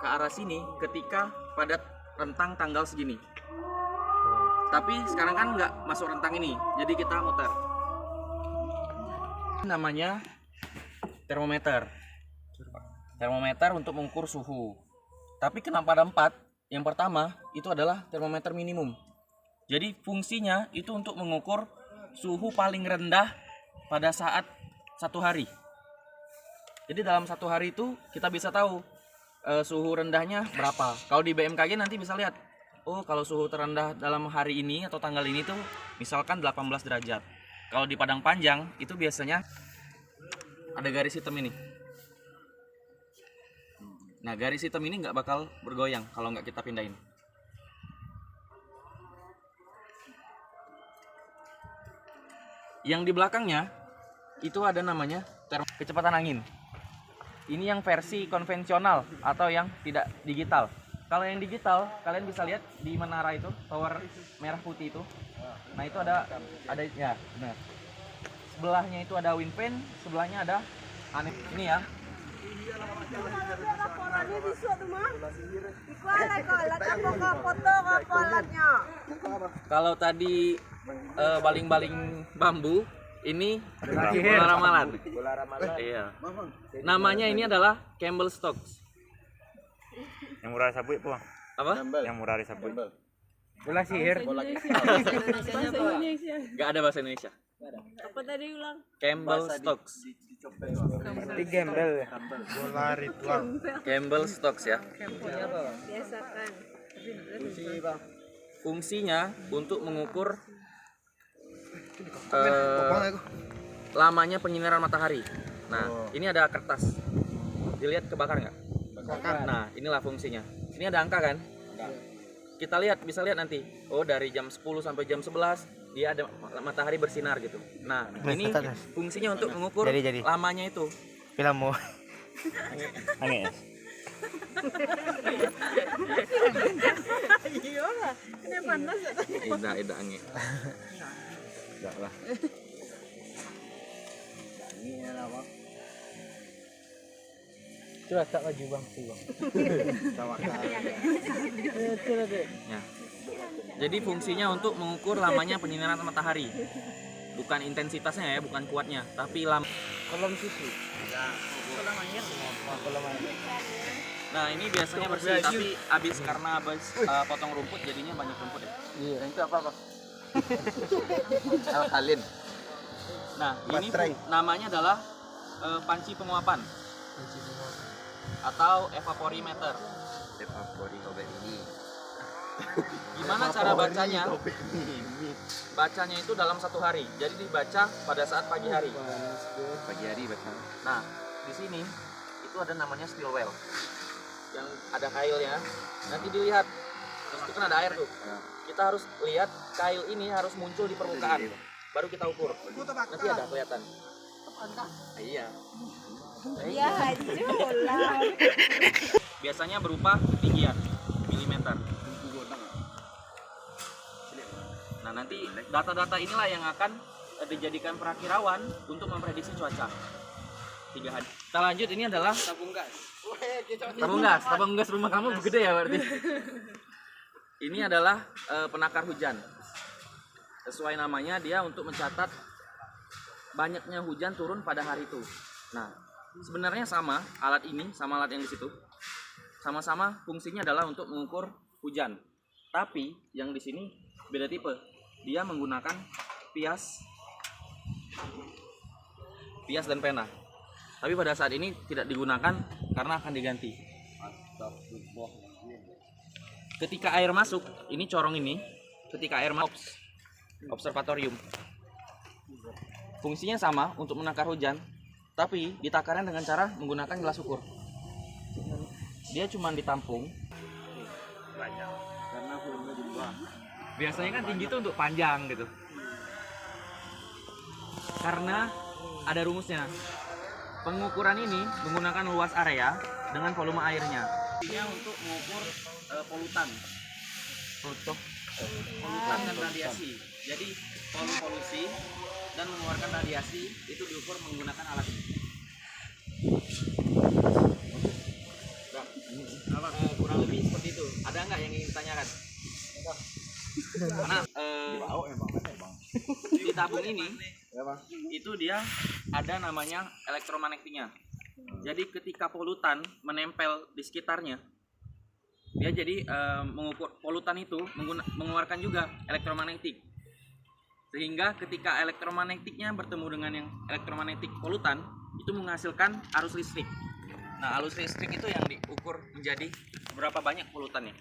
ke arah sini ketika pada rentang tanggal segini. Tapi sekarang kan nggak masuk rentang ini, jadi kita muter. Namanya termometer. Termometer untuk mengukur suhu. Tapi kenapa ada 4? Yang pertama itu adalah termometer minimum. Jadi fungsinya itu untuk mengukur suhu paling rendah pada saat satu hari. Jadi dalam satu hari itu kita bisa tahu suhu rendahnya berapa. Kalau di BMKG nanti bisa lihat, oh kalau suhu terendah dalam hari ini atau tanggal ini tuh misalkan 18 derajat. Kalau di Padang Panjang itu biasanya ada garis hitam ini. Nah garis hitam ini nggak bakal bergoyang kalau nggak kita pindahin. Yang di belakangnya itu ada namanya kecepatan angin. Ini yang versi konvensional atau yang tidak digital. Kalau yang digital, kalian bisa lihat di menara itu, tower merah putih itu. Nah itu ada ya, benar. Sebelahnya itu ada wind vane, sebelahnya ada ini ya. Kalau tadi baling-baling bambu, ini bola ramalan. Iya. Namanya ini adalah Campbell Stokes. Yang murah sabuk itu. Apa? Yang murah di sabuk. Bola sihir. Gak ada bahasa Indonesia. Apa tadi ulang? Campbell Stokes. Seperti gembel ya. Bola ritual. Campbell Stokes ya. Biasakan. Fungsinya untuk mengukur lamanya penyinaran matahari. Nah, ini ada kertas. Dilihat kebakar nggak? Nah, inilah fungsinya. Ini ada angka kan? Kita lihat, bisa lihat nanti. Oh, dari jam 10 sampai jam 11 dia ada matahari bersinar gitu. Nah, ini fungsinya untuk mengukur lamanya itu. Filmmu. Angin. Iya lah. Ini panas ya tadi. Ida angin. Enggak lah. Coba tak maju bang, tuh bang. Ya. Jadi fungsinya untuk mengukur lamanya penyinaran matahari. Bukan intensitasnya ya, bukan kuatnya, tapi Kolam susu. Nah, ini biasanya bersih, tapi karena habis potong rumput jadinya banyak rumput ya. Iya. Itu apa Pak? Alkalin. Nah, ini Baterai. namanya adalah panci penguapan atau evaporimeter. Gimana cara bacanya? Bacanya itu dalam 1 hari. Jadi dibaca pada saat pagi hari. Pagi hari baca. Nah, di sini itu ada namanya still well. Yang ada kailnya. Nanti dilihat. Terus itu kan ada air tuh. Kita harus lihat kail ini harus muncul di permukaan. Baru kita ukur. Nanti ada kelihatan. Iya. Ya hancur lah. Biasanya berupa ketinggian milimeter. Nah, nanti data-data inilah yang akan dijadikan perakirawan untuk memprediksi cuaca. 3 hari. Kita lanjut, ini adalah tabung gas rumah kamu gede ya berarti. Ini adalah penakar hujan. Sesuai namanya, dia untuk mencatat banyaknya hujan turun pada hari itu. Nah, sebenarnya sama alat ini sama alat yang di situ. Sama-sama fungsinya adalah untuk mengukur hujan. Tapi yang di sini beda tipe. Dia menggunakan pias dan pena. Tapi pada saat ini tidak digunakan karena akan diganti. Ketika air masuk, ini corong ini, ketika air masuk, observatorium. Fungsinya sama untuk menakar hujan, tapi ditakarnya dengan cara menggunakan gelas ukur. Dia cuma ditampung. Karena volumenya di bawah. Biasanya kan tinggi itu untuk panjang gitu. Karena ada rumusnya. Pengukuran ini menggunakan luas area dengan volume airnya. Ini untuk mengukur polutan. Polutan dan radiasi. Jadi polusi dan mengeluarkan radiasi itu diukur menggunakan alat ini. Kurang lebih seperti itu. Ada nggak yang ingin ditanyakan? Karena di tabung ini itu dia ada namanya elektromagnetiknya. Jadi ketika polutan menempel di sekitarnya, dia jadi mengukur polutan itu mengeluarkan juga elektromagnetik. Sehingga ketika elektromagnetiknya bertemu dengan yang elektromagnetik polutan, itu menghasilkan arus listrik. Nah, arus listrik itu yang diukur menjadi berapa banyak polutannya.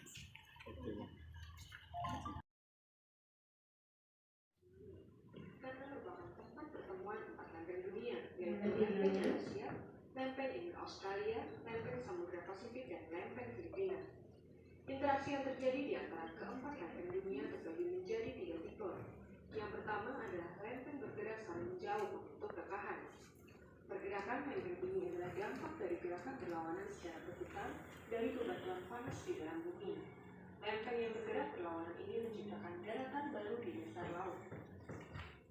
Karena merupakan tempat pertemuan 4 lempeng dunia, yaitu lempeng Asia, lempeng Indo Australia, lempeng Samudra Pasifik, dan lempeng Filipina. Interaksi yang terjadi di antara keempat lempeng dunia terbagi menjadi 3 tipe. Yang pertama adalah lempeng bergerak saling jauh membentuk rekahan. Pergerakan lempeng ini adalah dampak dari gerakan berlawanan secara vertikal dari bebatuan panas di dalam bumi. Lempeng yang bergerak berlawanan ini menciptakan daratan baru di dasar laut.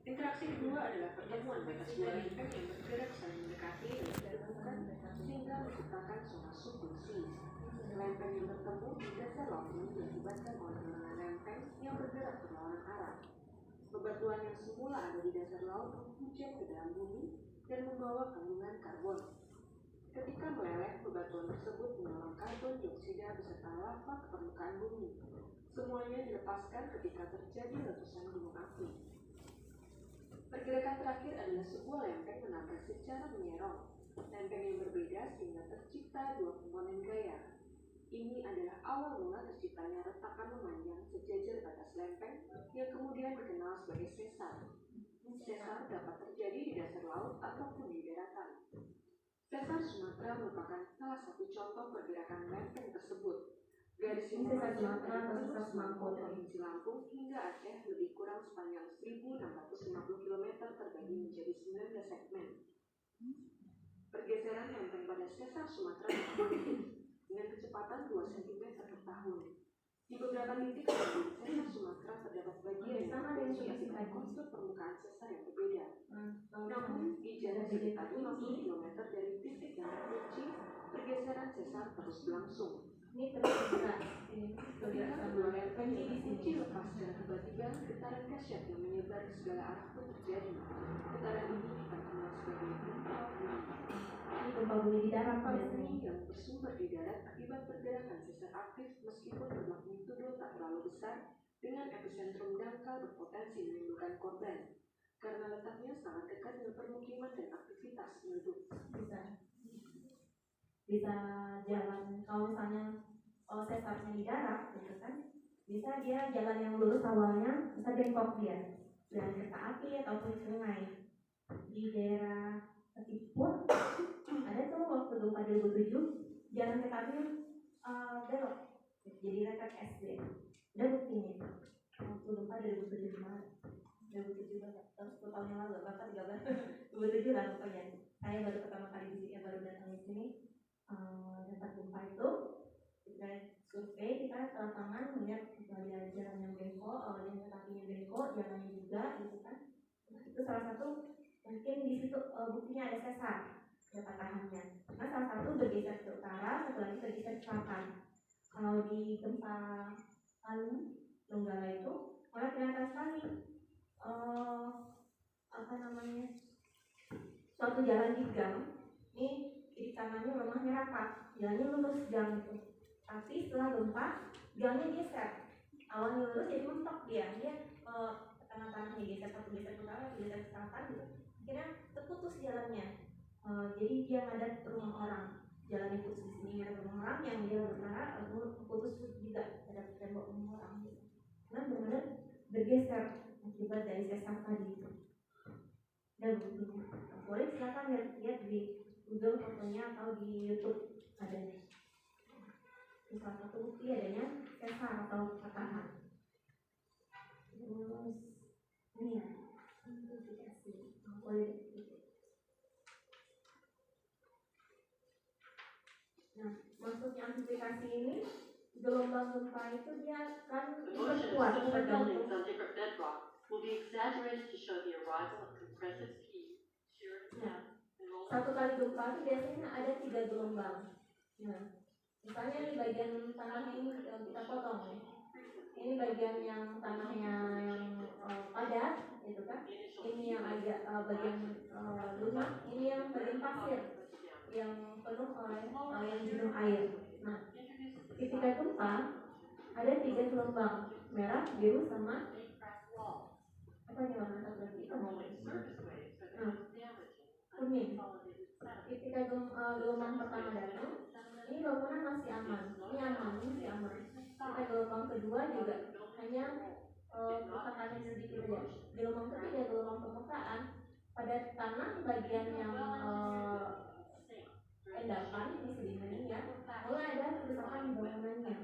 Interaksi kedua adalah pertemuan batas dua lempeng yang bergerak saling mendekati dan berhubungan sehingga menciptakan zona subduksi. Lempeng yang bertemu di dasar laut ini diakibatkan oleh dorongan lempeng yang bergerak berlawanan arah. Bebatuan yang semula ada di dasar laut menghujam ke dalam bumi dan membawa kandungan karbon. Ketika meleleh, bebatuan tersebut mendorong karbon dioksida beserta lava ke permukaan bumi. Semuanya dilepaskan ketika terjadi letusan gunung api. Pergerakan terakhir adalah sebuah lempeng menabrak secara menyerong. Lempeng yang berbeda sehingga tercipta dua komponen gaya. Ini adalah awal mula terciptanya retakan memanjang sejajar batas lempeng yang kemudian dikenal sebagai sesar. Sesar dapat terjadi di dasar laut ataupun di daratan. Sesar Sumatera merupakan salah satu contoh pergerakan lempeng tersebut. Garis Ini sesar Sumatera atau sesar Semangko. Provinsi Lampung hingga Aceh lebih kurang sepanjang 1.650 km terbagi menjadi 19 segmen. Pergeseran lempeng pada sesar Sumatera dengan kecepatan 2 cm per tahun. Di beberapa titik di sesar Sumatera terdapat bagian yang berfungsi akibat kontur permukaan sesar yang berbeda. Namun, di jarak sekitar 50 km dari titik yang terkunci, pergeseran sesar terus berlangsung. Ini terus bergerak. Ini bergerak Ketika kedua lempeng yang dikunci lepas secara tiba-tiba, getaran dahsyat yang menyebar ke segala arah pun terjadi. Getaran ini kita kenal sebagai gempa bumi. Ini gempa bumi di darat Gempa biasanya. bumi yang bersumber di darat akibat pergerakan sesar aktif meskipun bermagnitudo tak terlalu besar, dengan epicentrum dangkal berpotensi menimbulkan korban karena letaknya sangat dekat dengan permukiman dan aktivitas penduduk. Bisa jalan, kalau misalnya sesarnya di darat gitu kan, bisa dia jalan yang lurus awalnya bisa bengkok dia jalan kereta api ataupun sungai. Di daerah Ketiput ada tuh waktu gempa 2007 jalan kereta api belok jadi rekat SD. Ada buktinya itu waktu gempa 2007 kemarin. 2007 10 tahun yang lalu, berapa 13 2007 lah pokoknya. Saya baru pertama kali di sini, baru datang di sini. Dapat gempa itu kita survei, kita ke lapangan melihat bagian jalan yang bengkok, awalnya kakinya bengkok, jalannya juga gitu kan. Itu salah satu mungkin di situ buktinya ada sesar, ada patahannya. Nah salah satu bergeser ke utara, satu lagi bergeser ke selatan. Kalau di gempa Donggala itu malah kelihatan sekali suatu jalan di gang ini kiri kanannya rumahnya rapat, jalannya lurus gang itu. Tapi setelah gempa, gangnya geser. Awalnya lurus jadi mentok dia tengah-tengahnya geser, satu geser ke utara, satu geser ke selatan gitu. Akhirnya terputus jalannya. Jadi dia ngadat rumah orang, jalannya putus di sini ada rumah orang, yang dia utara putus juga ada tembok rumah orang. Gitu. Nah benar-benar bergeser akibat dari sesar tadi itu. Dan buktinya, boleh silakan lihat di Google fotonya atau di YouTube adanya. Salah satu bukti adanya sesar atau patahan. Terus ini ya, amplifikasi. Boleh. Nah, maksudnya amplifikasi ini gelombang gempa itu dia kan The motion kuat of similar buildings tergantung. on different bedrock will be exaggerated to show the arrival of compressive P, shear and Nah, and rolling. satu kali gempa itu biasanya ada 3 gelombang. Nah, misalnya di bagian tanah ini kita potong nih. Ini bagian yang tanahnya yang padat, gitu kan? Ini yang agak bagian lunak. Ini yang bagian pasir yang penuh oleh yang jenuh air. Nah, ketika gempa ada 3 gelombang, merah, biru, sama apa nih warna satu lagi? Nah, kuning. Ketika gelombang pertama datang, ini bangunan masih aman, ini masih aman. Ketika gelombang kedua juga hanya kerusakannya sedikit ya. Gelombang ketiga, gelombang permukaan, pada tanah bagian yang endapan ini sedimennya mulai ada kerusakan di bangunannya,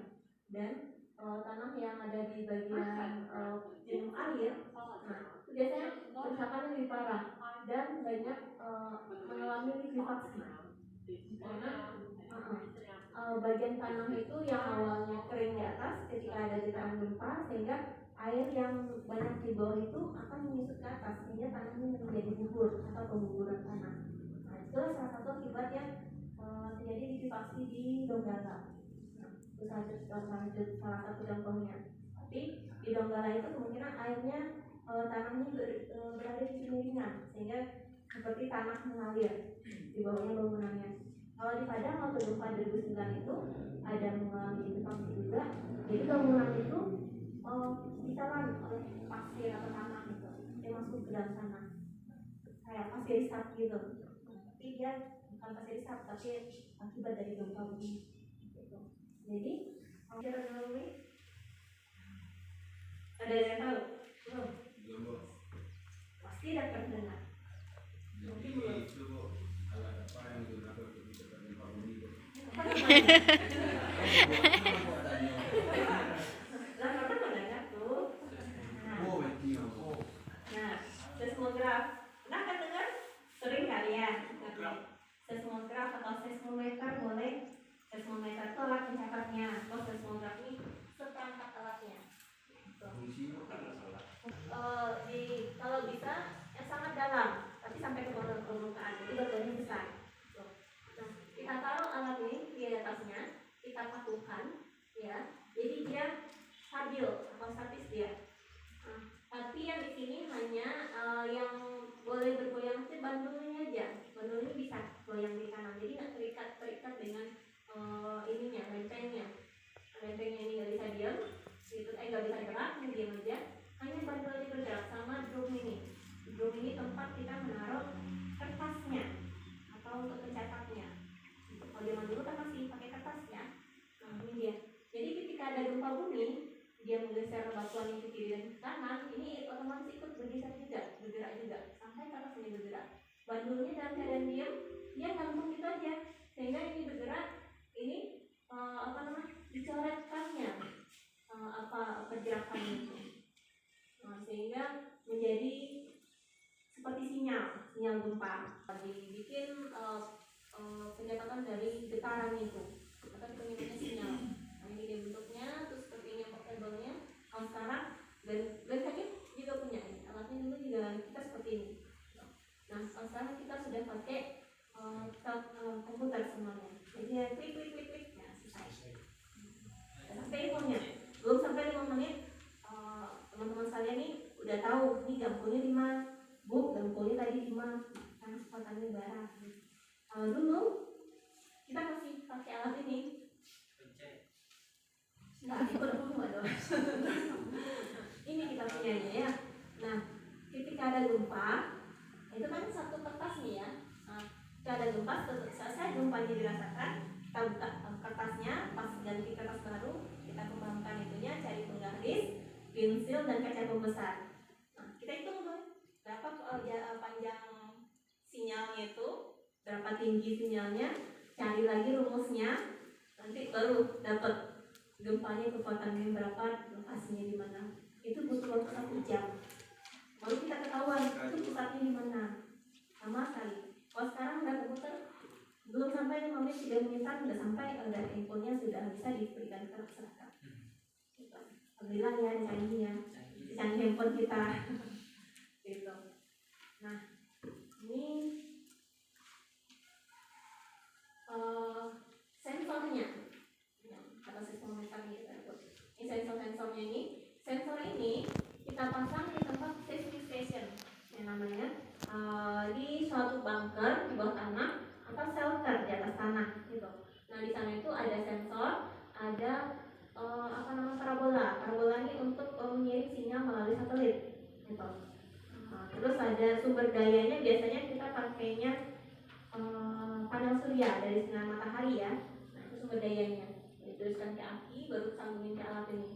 dan tanah yang ada di bagian jenuh air, nah itu biasanya kerusakannya lebih parah dan banyak mengalami likuifaksi karena bagian tanah itu yang awalnya kering di atas ketika ada getaran gempa, sehingga air yang banyak di bawah itu akan menyusut ke atas sehingga tanahnya menjadi gugur atau pengguguran tanah. Nah, itulah salah satu akibat yang terjadi likuifaksi di Donggala. Nah, itu salah satu contohnya. Tapi di Donggala itu kemungkinan airnya tanahnya berada di kemiringan sehingga seperti tanah mengalir di bawahnya bangunannya. Kalau di Padang waktu gempa 2009 itu ada mengalami likuifaksi juga. Jadi bangunan itu ditelan oleh pasir atau tanah gitu, dia masuk ke dalam tanah kayak pasir isap gitu. Tapi dia bukan pasir isap, tapi akibat dari gempa bumi gitu. Jadi kira dulu ada yang tahu? Belum. Pasti ada terdengar. Mungkin belum. Apa namanya? seismograf atau seismometer boleh. Seismometer itu alat pencatatnya, atau seismograf ini seperangkat alatnya. Kalau bisa yang sangat dalam, tapi sampai ke permukaan, jadi batuannya besar. Nah, kita taruh alat ini di atasnya, kita pakukan, ya. Jadi dia stabil atau statis dia. Nah, tapi yang di sini hanya yang boleh bergoyang itu bandulnya aja. Bandul ini bisa goyang di kanan, jadi nggak terikat dengan ininya, lempengnya. Lempengnya ini nggak bisa diam, gitu, nggak bisa gerak, diam aja. Hanya bandulnya bergerak sama drum ini. Drum ini tempat kita menaruh kertasnya atau untuk pencetaknya. Kalau zaman dulu kan masih pakai kertas ya. Nah ini dia. Jadi ketika ada gempa bumi, dia menggeser batuan ke kiri dan ke kanan, ini otomatis ikut bergeser juga, bergerak juga, sampai ke atas ini bergerak. Bandulnya dalam keadaan diam, dia gantung gitu aja, sehingga ini bergerak, ini dicoretkannya pergerakannya itu. Sehingga menjadi seperti sinyal gempa. Dibikin pencatatan dari getaran itu, atau kita nyebutnya sinyal. Nah ini dia bentuknya, terus seperti ini portable-nya. Kalau sekarang dan kami juga punya ini, alatnya dulu juga kita seperti ini. Nah kalau sekarang kita sudah pakai komputer semuanya. Jadi ya klik, ya selesai. Sampai infonya, belum sampai 5 menit. Teman-teman sekalian nih udah tahu nih gampangnya di mana, bu, gampangnya tadi di mana, kan kecepatannya barat. Dulu kita masih pakai alat ini, nggak ikut dulu dong. Ini kita punyanya ya. Nah, ketika ada gempa, itu kan satu kertas nih ya. Nah, ketika ada gempa, selesai gempanya dirasakan, kita buka kertasnya, pas ganti kertas baru, kita kembangkan itunya, cari penggaris, pensil dan kaca pembesar. Nah, kita hitung tuh berapa panjang sinyalnya itu, berapa tinggi sinyalnya, cari lagi rumusnya, nanti baru dapat gempanya kekuatannya berapa, lokasinya di mana. Itu butuh waktu 1 jam. Baru kita ketahuan itu pusatnya di mana. Sama sekali. Kalau sekarang udah komputer, belum sampai 5 menit 3 menitan udah sampai, dan infonya sudah bisa diberikan ke masyarakat. Alhamdulillah ya, canggih handphone kita. Gitu. Nah, ini sensornya, atau seismometernya kita sebut. Ini sensor-sensornya ini. Sensor ini kita pasang di tempat seismic station, yang namanya di suatu bunker di bawah tanah atau shelter di atas tanah, gitu. Nah di sana itu ada sensor, ada parabola. Parabola ini untuk mengirim sinyal melalui satelit, gitu. Terus ada sumber dayanya, biasanya kita pakainya panel surya dari sinar matahari ya. Nah itu sumber dayanya, diteruskan ke aki, baru sambungin ke alat ini,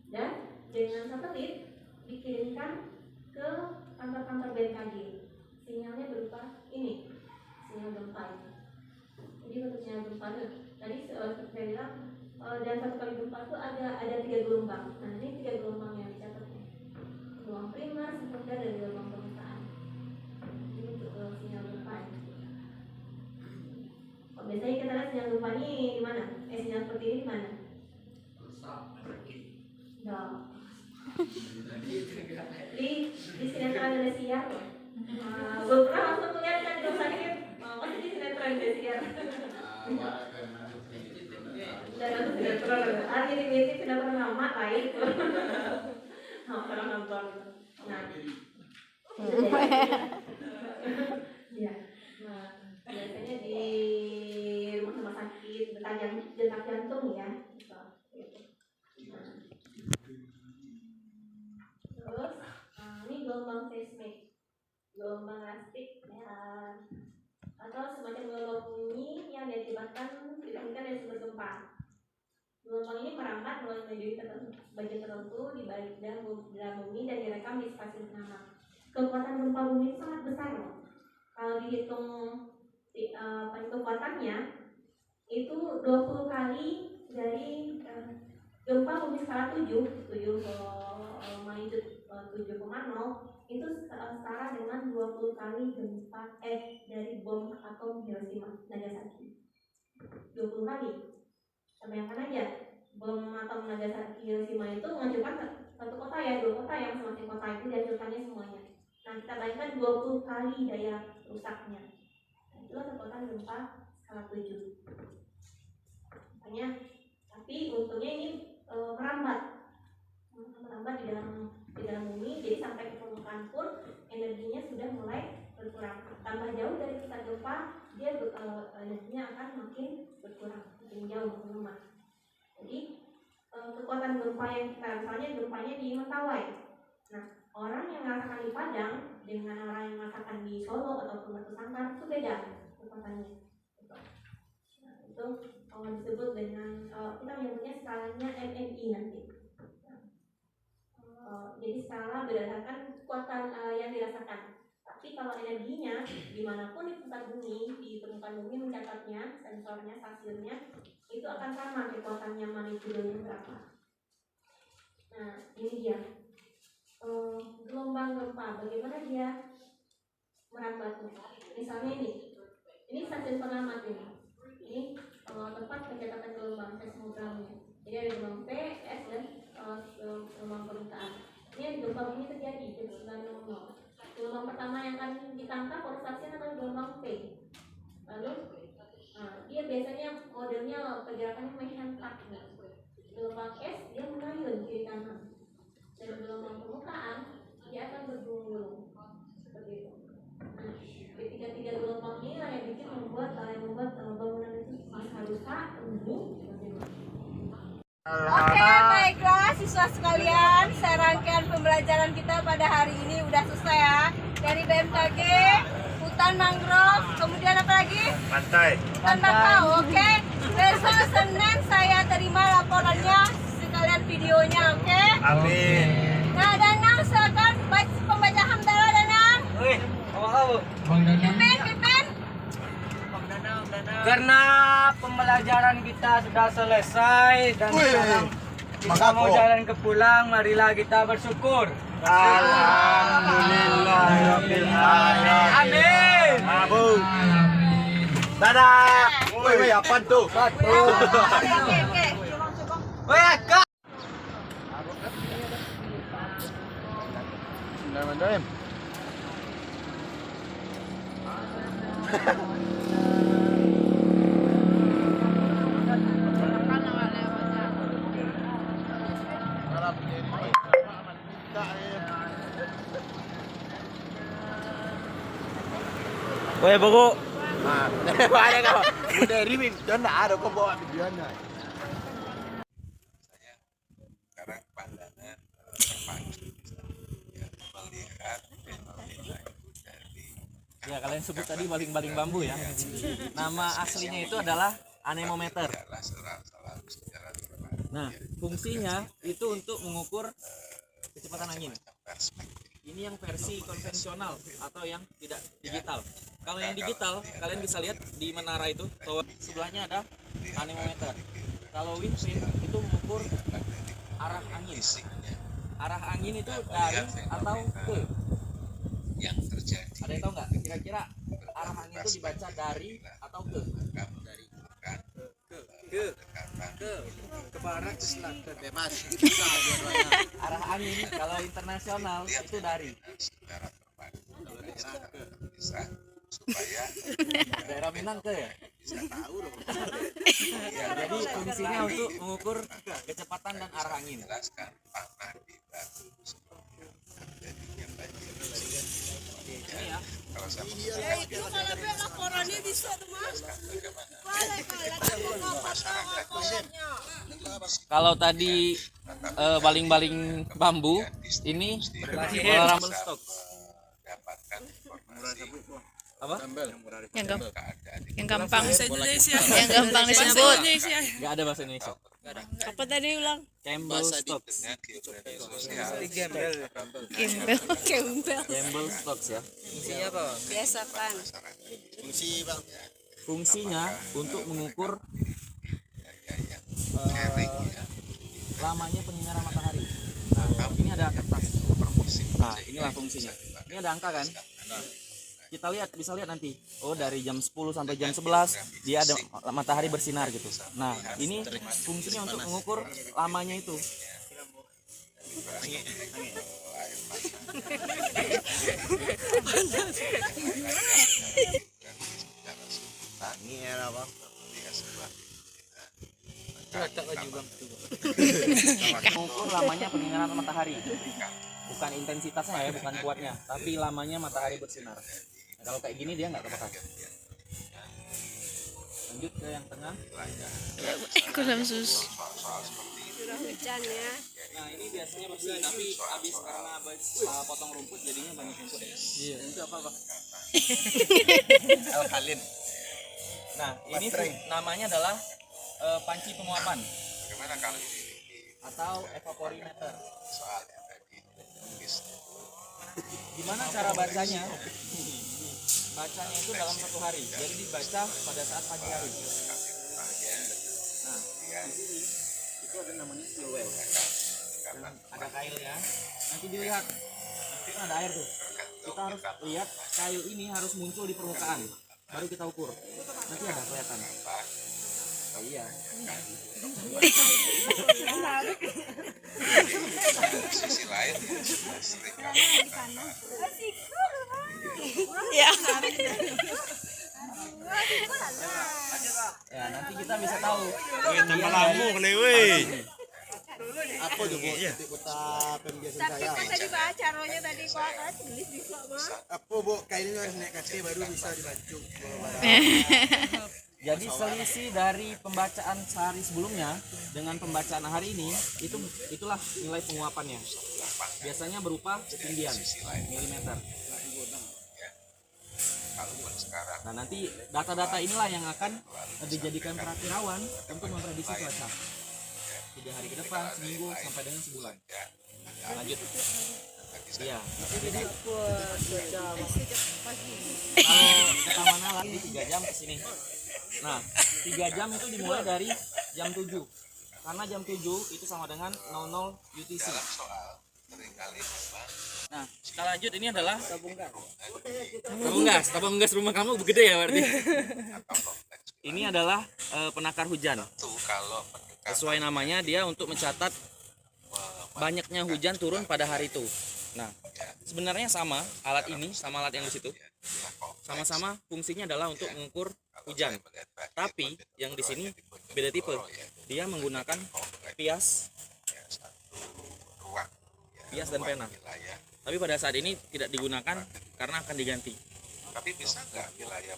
dan dengan satelit dikirimkan ke kantor-kantor BMKG. Sinyalnya berupa ini, sinyal gempa ini. Jadi untuk sinyal gempa itu tadi seperti saya bilang, dan satu kali gempa itu ada 3 gelombang. Nah ini 3 gelombang yang dicatatnya, gelombang primer, sekunder, dan gelombang permukaan. Ini untuk sinyal gempa ini. Biasanya kita lihat sinyal gempa ini di mana? Sinyal seperti ini di mana? Di sinetron Indonesia. Belum pernah langsung melihat kan di rumah sakit, masih di sinetron Indonesia. Dan aku sinetron, hari ini meeting sinetron lama lain. Nggak pernah nonton. Nah, ya. Nah, biasanya di rumah sakit detak jantung ya. Terus ini gelombang seismik, gelombang elastik ya, atau semacam gelombang bunyi yang diakibatkan ditemukan dari sumber gempa. Gelombang ini merambat melalui bagian tertentu di balik dalam bumi dan direkam di stasiun pengamat. Kekuatan gempa bumi itu sangat besar loh. Kalau dihitung kekuatannya itu 20 kali dari gempa bumi skala 7 magnitudo 7,0 itu setara dengan 20 kali gempa dari bom atom Hiroshima Nagasaki. 20 kali. Bayangkan aja, bom atom Nagasaki Hiroshima itu menghancurkan satu kota ya, 2 kota yang masing kota itu dihancurkannya semuanya. Nah kita bayangkan 20 kali daya rusaknya. Nah, itulah kekuatan gempa skala 7. Makanya, tapi untungnya ini merambat di dalam bumi, jadi sampai ke permukaan pun energinya sudah mulai berkurang. Tambah jauh dari pusat gempa, dia energinya akan makin berkurang, makin jauh, makin lemah. Jadi kekuatan gempa yang kita, misalnya gempanya di Mentawai. Nah, orang yang merasakan di Padang dengan orang yang merasakan di Solo ataupun Batu Sangkar itu beda kekuatannya. Nah, itu disebut dengan kita menyebutnya skalanya MMI nanti. Jadi skala berdasarkan kekuatan yang dirasakan. Tapi kalau energinya dimanapun di pusat bumi, di permukaan bumi mencatatnya, sensornya, stasiunnya itu akan sama kekuatannya, magnitudonya berapa. Nah ini dia gelombang gempa, bagaimana dia merambatnya. Misalnya ini stasiun pengamat ini tempat pencatatan gelombang seismogramnya. Jadi ada gelombang P, S dan gelombang permukaan. Ini gempa bumi terjadi jam 9.00. Gelombang pertama yang akan ditangkap oleh stasiun adalah gelombang P. Lalu dia biasanya modelnya pergerakannya menghentak. Gelombang S dia mengayun kiri kanan. Dan gelombang permukaan dia akan bergulung seperti itu. Nah, tiga gelombang ini yang bikin membuat bangunan itu bisa rusak, runtuh. Oke, baiklah siswa sekalian, saya rangkaian pembelajaran kita pada hari ini udah selesai ya. Dari BMKG, hutan mangrove, kemudian apa lagi? Pantai. Hutan bakau, oke. Besok Senin saya terima laporannya, sekalian videonya, oke? Amin. Nah, Danang silakan pembaca hamdalah Danang. Pipin. Karena pembelajaran kita sudah selesai dan sekarang kita mau jalan ke pulang, marilah kita bersyukur. Alhamdulillahirabbil alamin. Amin. Abu. Dadah. Woi, apa tuh? Oke. Woi, Kak. Bismillahirrahmanirrahim. Woi, buku. Ada kau. Udah riwin, jangan ada kau bawa videonya. Sekarang pandangan terpadu ya, melihat fenomena itu dari Ya, kalian sebut tadi baling-baling bambu ya. Nama aslinya itu adalah anemometer. Nah, fungsinya itu untuk mengukur kecepatan angin. Ini yang versi konvensional atau yang tidak digital. Kalau yang digital, kalian bisa lihat di menara itu, sebelahnya ada anemometer. Kalau wind vane itu mengukur arah angin. Arah angin itu dari atau ke. yang terjadi. Ada yang tahu nggak? Kira-kira arah angin itu dibaca dari atau ke? Dari Ke barat ke selatan. bebas. Arah angin kalau internasional itu dari. Secara terpadu bisa supaya Daerah Minang ke ya? bisa tahu dong. Ya, jadi fungsinya untuk mengukur kecepatan dan arah angin. Jelaskan panah di batu jadinya banjir. Ini ya. Kalau saya Itu kalau laporannya bisa tuh Mas. Kalau tadi baling-baling bambu, ini rumble stock. dapatkan informasi Apa? Yang gampang yang gampang disebut. Nggak ada bahasa Indonesia. Apa tadi ulang? Campbell stock. dengan geometri sosial. Campbell stock ya. Biasakan. Fungsi bang. Fungsinya untuk mengukur lamanya penyinaran matahari. Nah, ini ada kertas. Nah, inilah fungsinya. Ini ada angka kan? Kita lihat, bisa lihat nanti. Oh, dari jam 10 sampai jam 11 dia ada matahari bersinar gitu. Nah, ini fungsinya untuk mengukur lamanya itu. Mengukur lamanya penyinaran matahari. Bukan intensitasnya ya, bukan kuatnya, tapi lamanya matahari bersinar. Nah, kalau kayak gini dia nggak kepekat. Lanjut ke yang tengah. Kurang sus. Curah hujan ya. Nah, ini biasanya bersih, tapi habis karena habis potong rumput jadinya banyak rumput ya. Iya. Itu apa? Alkalin. Nah, ini namanya adalah panci penguapan. Bagaimana kalau ini atau evaporimeter. soal yang tadi Gimana cara bacanya? Bacanya itu dalam satu hari, jadi dibaca pada saat pagi hari. Nah, di sini itu ada namanya steel well. Ada kailnya. Nanti dilihat, nanti kan ada air tuh. Kita harus lihat kail ini harus muncul di permukaan, baru kita ukur. Nanti ada kelihatan. Oh, iya. sisi lain sering Ya. Ya, nanti kita bisa tahu. Tambah lamu kena weh. Aku juga kota pembiasan Tapi saya. kan tadi baca rohnya tadi kok kan tulis di mah. Apa bu, kayak ini harus naik kaki baru bisa dibaca. Jadi selisih dari pembacaan sehari sebelumnya dengan pembacaan hari ini itulah nilai penguapannya. Biasanya berupa ketinggian milimeter. Nah, nanti data-data inilah yang akan dijadikan perakirawan untuk memprediksi cuaca 3 hari ke depan, seminggu sampai dengan sebulan. Lanjut. Iya. Jadi kalau ke Taman Alam ini 3 jam ke sini. Nah, 3 jam itu dimulai dari jam 7. Karena jam 7 itu sama dengan 00 UTC. Nah, kita lanjut, ini adalah tabung gas rumah kamu gede ya berarti. Ini adalah penakar hujan. Sesuai namanya, dia untuk mencatat banyaknya hujan turun pada hari itu. Nah, sebenarnya sama alat ini sama alat yang di situ. Sama-sama fungsinya adalah untuk mengukur hujan. Tapi yang di sini beda tipe. Dia menggunakan pias dan pena. Tapi pada saat ini tidak digunakan karena akan diganti. tapi bisa nggak wilayah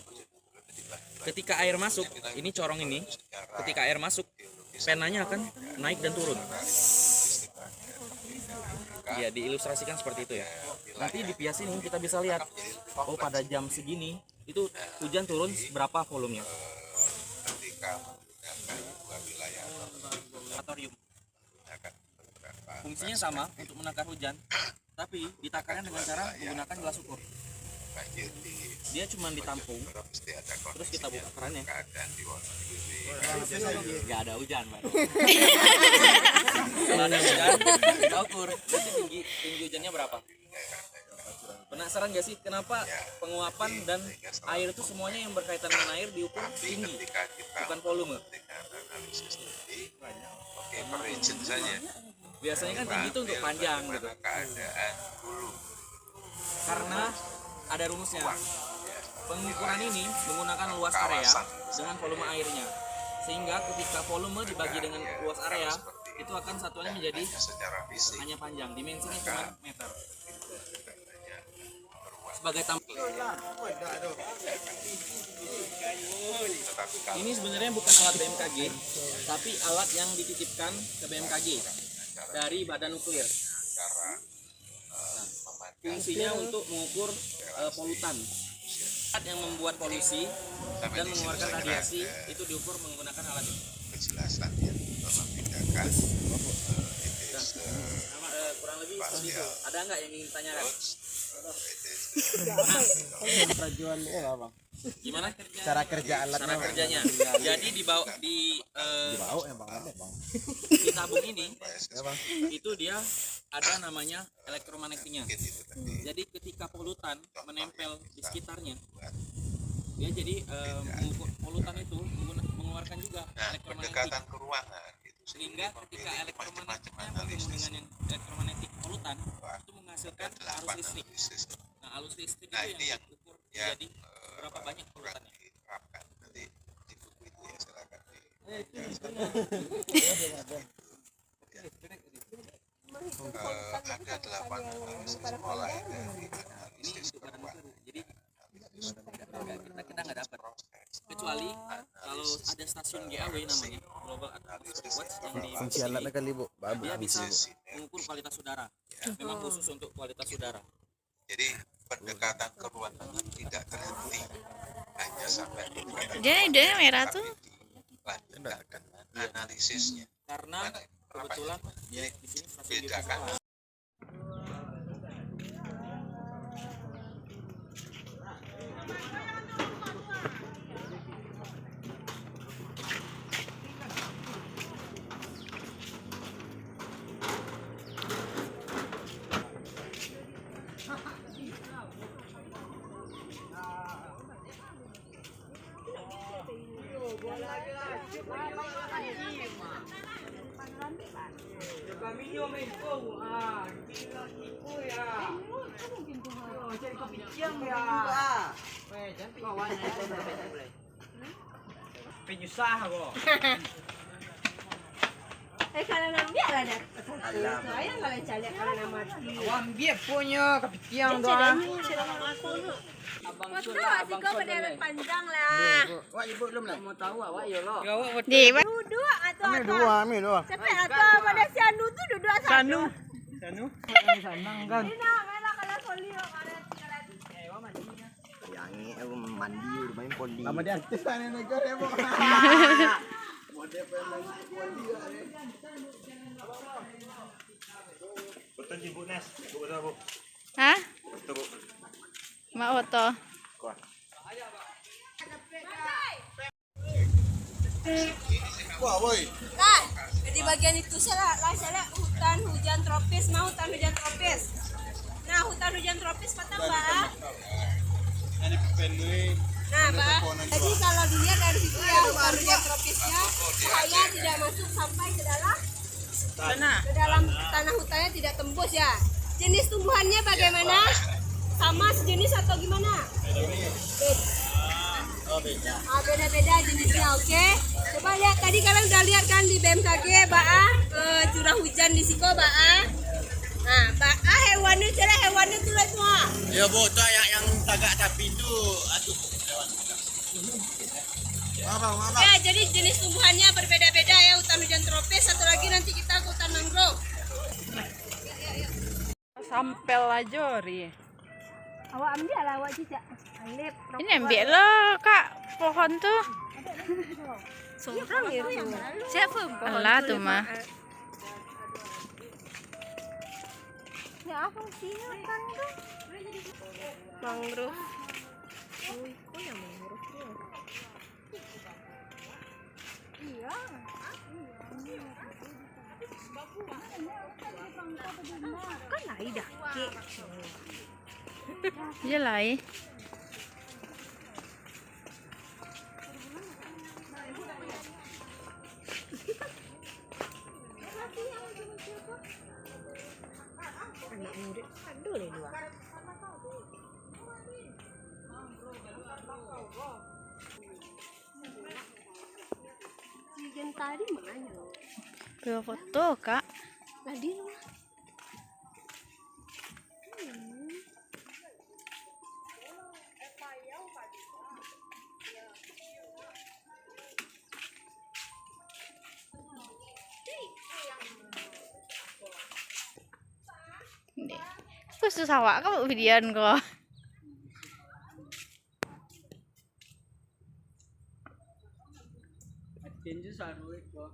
Ketika air masuk, ini corong ini, ketika air masuk, penanya akan naik dan turun. Ya, diilustrasikan seperti itu ya. Nanti di pias ini kita bisa lihat, oh pada jam segini itu hujan turun berapa volumenya. Laboratorium. Fungsinya sama untuk menakar hujan, tapi ditakarnya dengan cara menggunakan gelas ukur. Dia cuma ditampung, terus kita buka kerannya. Gak ada hujan, Pak. Kalau ada hujan, kita ukur. Berarti tinggi hujannya berapa? Penasaran gak sih kenapa penguapan dan air itu semuanya yang berkaitan dengan air diukur tinggi, bukan volume? Biasanya kan tinggi itu untuk panjang gitu. Karena ada rumusnya. Pengukuran ini menggunakan luas area dengan volume airnya. Sehingga ketika volume dibagi dengan luas area, itu akan satuannya menjadi hanya panjang. Dimensinya cuma meter. Sebagai tampilan. Ini sebenarnya bukan alat BMKG, tapi alat yang dititipkan ke BMKG dari Badan Nuklir. Nah, fungsinya untuk mengukur polutan. Alat yang membuat polusi dan mengeluarkan radiasi itu diukur menggunakan alat ini. Kurang lebih seperti itu. Ada nggak yang ingin tanyakan? Gimana kerja? Cara kerja alatnya? Cara kerjanya. Jadi di tabung ini itu dia ada namanya elektromagnetiknya. Jadi ketika polutan menempel di sekitarnya, dia jadi polutan itu mengeluarkan juga elektromagnetik. Pendekatan ke ruangan gitu. Sehingga ketika elektromagnetiknya bertemu dengan yang elektromagnetik polutan itu menghasilkan arus listrik. Nah, arus listrik itu yang diukur jadi berapa banyak polutannya. Diterapkan nanti di buku itu ya silakan ada 8 sekolah yang dari analisis keruan. Jadi kita nggak dapat, kecuali kalau ada stasiun GAW namanya Global Atmospheric Watch yang di fungsi alatnya kali Bu, dia bisa mengukur kualitas udara, memang khusus untuk kualitas udara. Jadi pendekatan ke ruang tengah tidak terhenti hanya sampai Jadi merah tuh lanjutkan analisisnya karena kebetulan di sini stasiun bedakan. Penyusah kok. Kalau nambiak lah dah. Saya kalau calik kalau nama mati. Awam biar punya kepikiran doang. Abang sudah, abang kau berderet panjang lah. Wah, ibu belum lah. Mau tahu awak ya lo. Duduk atau Ambil dua. Cepet atau pada si Anu tu duduk satu. Sanu. Sanang kan. Ini nak kalau folio kalau Yang ini mandi udah main poli. Nama dia artis kan negara ya, Bu. Model poli ya. Betul Ibu Nes, Bu betul Bu. Hah? Betul Bu. Mak foto. Wah, woi. Nah, di bagian itu saya hutan hujan tropis, mau hutan hujan tropis. Nah, hutan hujan tropis kata Mbak. Nah, Mbak. Jadi kalau dilihat dari situ ya hutan hujan tropisnya, cahaya tidak masuk sampai ke dalam tanah hutannya, tidak tembus ya. Jenis tumbuhannya bagaimana? Sama sejenis atau gimana? Beda-beda jenisnya, oke. Coba lihat tadi kalian udah lihat kan di BMKG curah hujan di Siko Nah, hewannya tuh lah semua. Ya Bu, tuh yang tagak sapi itu aduh. Ya, jadi jenis tumbuhannya berbeda-beda ya, hutan hujan tropis, satu lagi nanti kita ke hutan mangrove. Sampel aja ri. Awak ambil lah, awak cicak. Ini ambil lah Kak pohon tuh. Seorang ya tuh. Siapa pohon? Alah tuh mah. Ya apa sih kan tuh? Mangrove. Oh, itu yang mangrove tuh. Iya. Kan lai dah ke. Dia lai. Anak murid aduh le dua. Si tadi mana? Dua foto Kak. Tadi rumah. Khusus awak kamu videoan kok. Tinju sarui kok.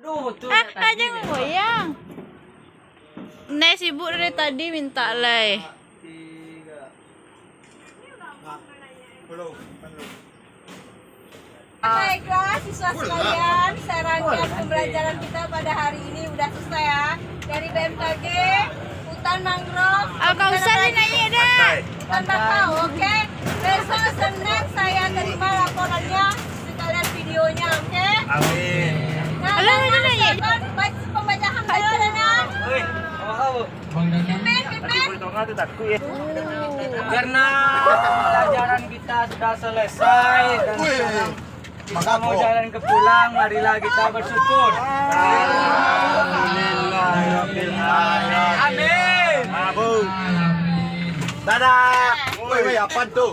Aduh, tuh. Aja ngoyang. Nes ibu dari tadi minta lay. Belum. Baiklah siswa sekalian, saya rangkaian pembelajaran kita pada hari ini udah selesai ya. Dari BMKG, hutan mangrove, Kau usah naik dah. hutan bakau, oke? Besok Senin saya terima laporannya, sekalian videonya, oke? Amin. Nah, silakan baca pembacaan bacanya. Pimpin. Karena pelajaran kita sudah selesai dan sekarang kita mau jalan ke pulang, marilah kita bersyukur. Amin. Dadah. Woi, apa tuh?